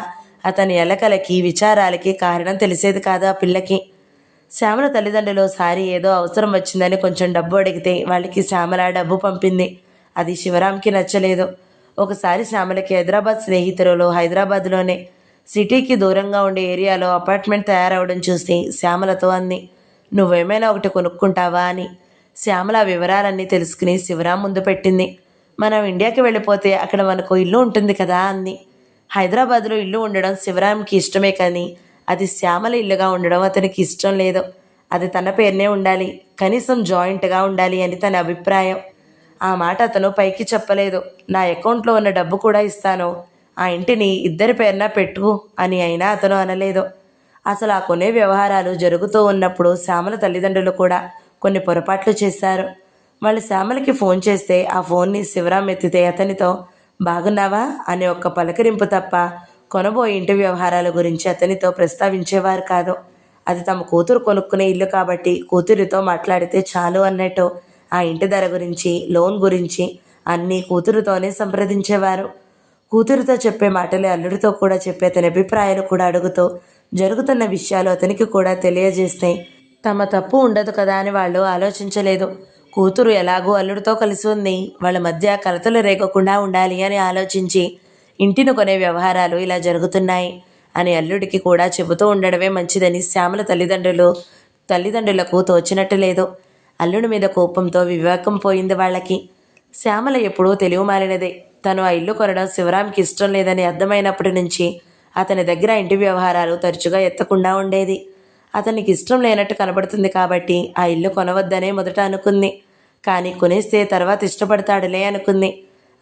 అతని ఎలకలకి విచారాలకి కారణం తెలిసేది కాదు ఆ పిల్లకి. శ్యామల తల్లిదండ్రులు సారి ఏదో అవసరం వచ్చిందని కొంచెం డబ్బు అడిగితే వాళ్ళకి శ్యామల డబ్బు పంపింది. అది శివరాంకి నచ్చలేదు. ఒకసారి శ్యామలకి హైదరాబాద్ స్నేహితులు హైదరాబాద్లోనే సిటీకి దూరంగా ఉండే ఏరియాలో అపార్ట్మెంట్ తయారవడం చూసి శ్యామలతో అంది, నువ్వేమైనా ఒకటి కొనుక్కుంటావా అని. శ్యామల వివరాలన్నీ తెలుసుకుని శివరాం ముందు పెట్టింది. మనం ఇండియాకి వెళ్ళిపోతే అక్కడ మనకు ఇల్లు ఉంటుంది కదా అంది. హైదరాబాద్లో ఇల్లు ఉండడం శివరాంకి ఇష్టమే, కానీ అది శ్యామల ఇల్లుగా ఉండడం అతనికి ఇష్టం లేదు. అది తన పేరునే ఉండాలి, కనీసం జాయింట్గా ఉండాలి అని తన అభిప్రాయం. ఆ మాట అతను పైకి చెప్పలేదు. నా అకౌంట్లో ఉన్న డబ్బు కూడా ఇస్తాను, ఆ ఇంటిని ఇద్దరి పేరున పెట్టు అని అయినా అతను అనలేదు. అసలు ఆ కొనే వ్యవహారాలు జరుగుతూ ఉన్నప్పుడు శ్యామల తల్లిదండ్రులు కూడా కొన్ని పొరపాట్లు చేశారు. వాళ్ళు శ్యామలకి ఫోన్ చేస్తే ఆ ఫోన్ని శివరాం ఎత్తితే అతనితో బాగున్నావా అనే ఒక్క పలకరింపు తప్ప కొనబోయే ఇంటి వ్యవహారాల గురించి అతనితో ప్రస్తావించేవారు కాదు. అది తమ కూతురు కొనుక్కునే ఇల్లు కాబట్టి కూతురితో మాట్లాడితే చాలు అన్నట్టు ఆ ఇంటి ధర గురించి, లోన్ గురించి అన్నీ కూతురుతోనే సంప్రదించేవారు. కూతురుతో చెప్పే మాటలే అల్లుడితో కూడా చెప్పే అతని అభిప్రాయాలు కూడా అడుగుతూ జరుగుతున్న విషయాలు అతనికి కూడా తెలియజేస్తే తమ తప్పు ఉండదు కదా అని వాళ్ళు ఆలోచించలేదు. కూతురు ఎలాగూ అల్లుడితో కలిసి ఉంది, వాళ్ళ మధ్య కలతలు రేగకుండా ఉండాలి అని ఆలోచించి ఇంటిని కొనే వ్యవహారాలు ఇలా జరుగుతున్నాయి అని అల్లుడికి కూడా చెబుతూ ఉండడమే మంచిదని శ్యామల తల్లిదండ్రులకు తోచినట్టు లేదు. అల్లుడి మీద కోపంతో వివేకం పోయింది వాళ్ళకి. శ్యామల ఎప్పుడూ తెలివి మారినదే. తను ఆ ఇల్లు కొనడం శివరాంకి ఇష్టం లేదని అర్థమైనప్పటి నుంచి అతని దగ్గర ఇంటి వ్యవహారాలు తరచుగా ఎత్తకుండా ఉండేది. అతనికి ఇష్టం లేనట్టు కనబడుతుంది కాబట్టి ఆ ఇల్లు కొనవద్దనే మొదట అనుకుంది. కానీ కొనేస్తే తర్వాత ఇష్టపడతాడులే అనుకుంది.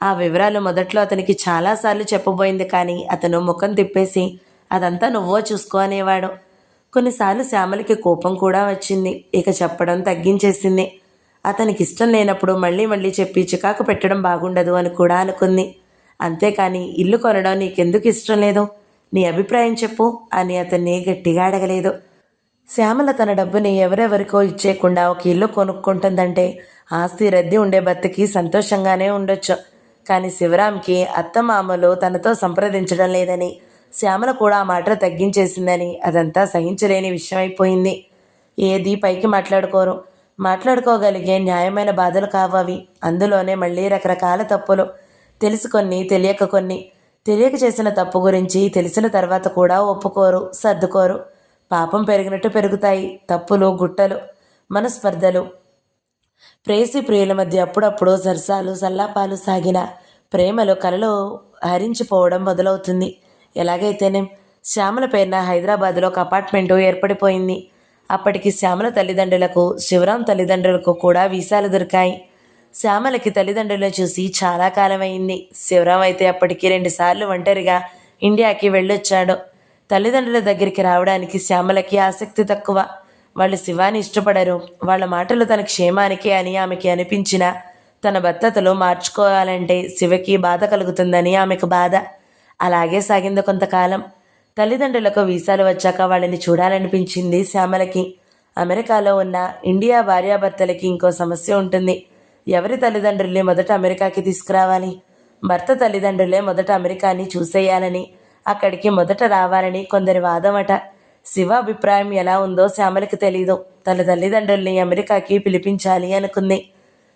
ఆ వివరాలు మొదట్లో అతనికి చాలాసార్లు చెప్పబోయింది, కానీ అతను ముఖం తిప్పేసి అదంతా నువ్వో చూసుకో అనేవాడు. కొన్నిసార్లు శ్యామలకి కోపం కూడా వచ్చింది. ఇక చెప్పడం తగ్గించేసింది. అతనికి ఇష్టం లేనప్పుడు మళ్ళీ మళ్ళీ చెప్పి చికాకు పెట్టడం బాగుండదు అని కూడా అనుకుంది. అంతేకాని ఇల్లు కొనడం నీకెందుకు ఇష్టం లేదు, నీ అభిప్రాయం చెప్పు అని అతన్ని గట్టిగా అడగలేదు. శ్యామల తన డబ్బుని ఎవరెవరికో ఇచ్చేయకుండా ఒక ఇల్లు కొనుక్కుంటుందంటే ఆస్తి రద్దీ ఉండే భర్తకి సంతోషంగానే ఉండొచ్చు. కానీ శివరాంకి అత్తమామలు తనతో సంప్రదించడం లేదని, శ్యామల కూడా ఆ మాట తగ్గించేసిందని అదంతా సహించలేని విషయం అయిపోయింది. ఏది పైకి మాట్లాడుకోగలిగే న్యాయమైన బాధలు కావవి. అందులోనే మళ్ళీ రకరకాల తప్పులు, తెలుసుకొని తెలియక చేసిన తప్పు గురించి తెలిసిన తర్వాత కూడా ఒప్పుకోరు, సర్దుకోరు. పాపం పెరిగినట్టు పెరుగుతాయి తప్పులు, గుట్టలు, మనస్పర్ధలు. ప్రేసి ప్రియుల మధ్య అప్పుడప్పుడు సరసాలు, సల్లాపాలు సాగిన ప్రేమలు కలలో హరించిపోవడం మొదలవుతుంది. ఎలాగైతేనే శ్యామల పేరున హైదరాబాద్లో ఒక అపార్ట్మెంటు ఏర్పడిపోయింది. అప్పటికి శ్యామల తల్లిదండ్రులకు, శివరాం తల్లిదండ్రులకు కూడా వీసాలు దొరికాయి. శ్యామలకి తల్లిదండ్రులను చూసి చాలా కాలమైంది. శివరాం అయితే అప్పటికి 2 సార్లు ఒంటరిగా ఇండియాకి వెళ్ళొచ్చాడు. తల్లిదండ్రుల దగ్గరికి రావడానికి శ్యామలకి ఆసక్తి తక్కువ. వాళ్ళు శివాని ఇష్టపడరు. వాళ్ళ మాటలు తన క్షేమానికి అని ఆమెకి అనిపించినా తన భర్తతలో మార్చుకోవాలంటే శివకి బాధ కలుగుతుందని ఆమెకు బాధ. అలాగే సాగింది కొంతకాలం. తల్లిదండ్రులకు వీసాలు వచ్చాక వాళ్ళని చూడాలనిపించింది శ్యామలకి. అమెరికాలో ఉన్న ఇండియా భార్యాభర్తలకి ఇంకో సమస్య ఉంటుంది. ఎవరి తల్లిదండ్రుల్ని మొదట అమెరికాకి తీసుకురావాలి? భర్త తల్లిదండ్రులే మొదట అమెరికాని చూసేయాలని, అక్కడికి మొదట రావాలని కొందరి వాదమట. శివ అభిప్రాయం ఎలా ఉందో శ్యామలకి తెలీదు. తన తల్లిదండ్రుల్ని అమెరికాకి పిలిపించాలి అనుకుంది.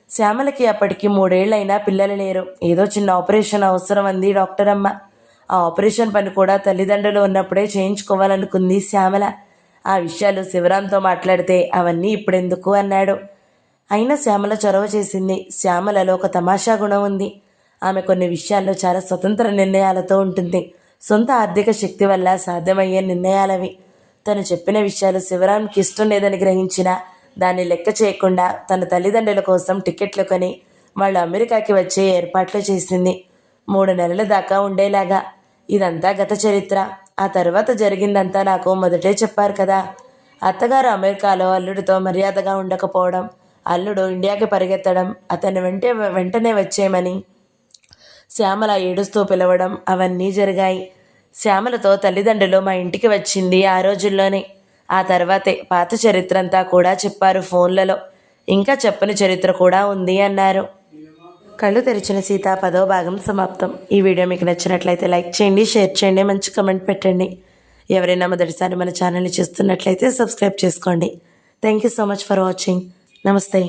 శ్యామలకి అప్పటికి 3 ఏళ్లైనా పిల్లలు లేరు. ఏదో చిన్న ఆపరేషన్ అవసరం అంది డాక్టర్ అమ్మ. ఆ ఆపరేషన్ పని కూడా తల్లిదండ్రులు ఉన్నప్పుడే చేయించుకోవాలనుకుంది శ్యామల. ఆ విషయాలు శివరాంతో మాట్లాడితే అవన్నీ ఇప్పుడెందుకు అన్నాడు. అయినా శ్యామల చొరవ చేసింది. శ్యామలలో ఒక తమాషా గుణం ఉంది. ఆమె కొన్ని విషయాల్లో చాలా స్వతంత్ర నిర్ణయాలతో ఉంటుంది. సొంత ఆర్థిక శక్తి వల్ల సాధ్యమయ్యే నిర్ణయాలవి. తను చెప్పిన విషయాలు శివరాంకి ఇష్టం లేదని గ్రహించినా దాన్ని లెక్క చేయకుండా తన తల్లిదండ్రుల కోసం టికెట్లు కొని వాళ్ళు అమెరికాకి వచ్చే ఏర్పాట్లు చేసింది. 3 నెలల దాకా ఉండేలాగా. ఇదంతా గత చరిత్ర. ఆ తర్వాత జరిగిందంతా నాకు మొదటే చెప్పారు కదా. అత్తగారు అమెరికాలో అల్లుడితో మర్యాదగా ఉండకపోవడం, అల్లుడు ఇండియాకి పరిగెత్తడం, అతన్ని వెంటనే వచ్చేయమని శ్యామల ఏడుస్తూ పిలవడం అవన్నీ జరిగాయి. శ్యామలతో తల్లిదండ్రులు మా ఇంటికి వచ్చింది ఆ రోజుల్లోనే. ఆ తర్వాతే పాత చరిత్ర అంతా కూడా చెప్పారు ఫోన్లలో. ఇంకా చెప్పని చరిత్ర కూడా ఉంది అన్నారు. కళ్ళు తెరిచిన సీత 10వ భాగం సమాప్తం. ఈ వీడియో మీకు నచ్చినట్లయితే లైక్ చేయండి, షేర్ చేయండి, మంచి కమెంట్ పెట్టండి. ఎవరైనా మొదటిసారి మన ఛానల్ని చూస్తున్నట్లయితే సబ్స్క్రైబ్ చేసుకోండి. Thank you so much for watching. నమస్తే.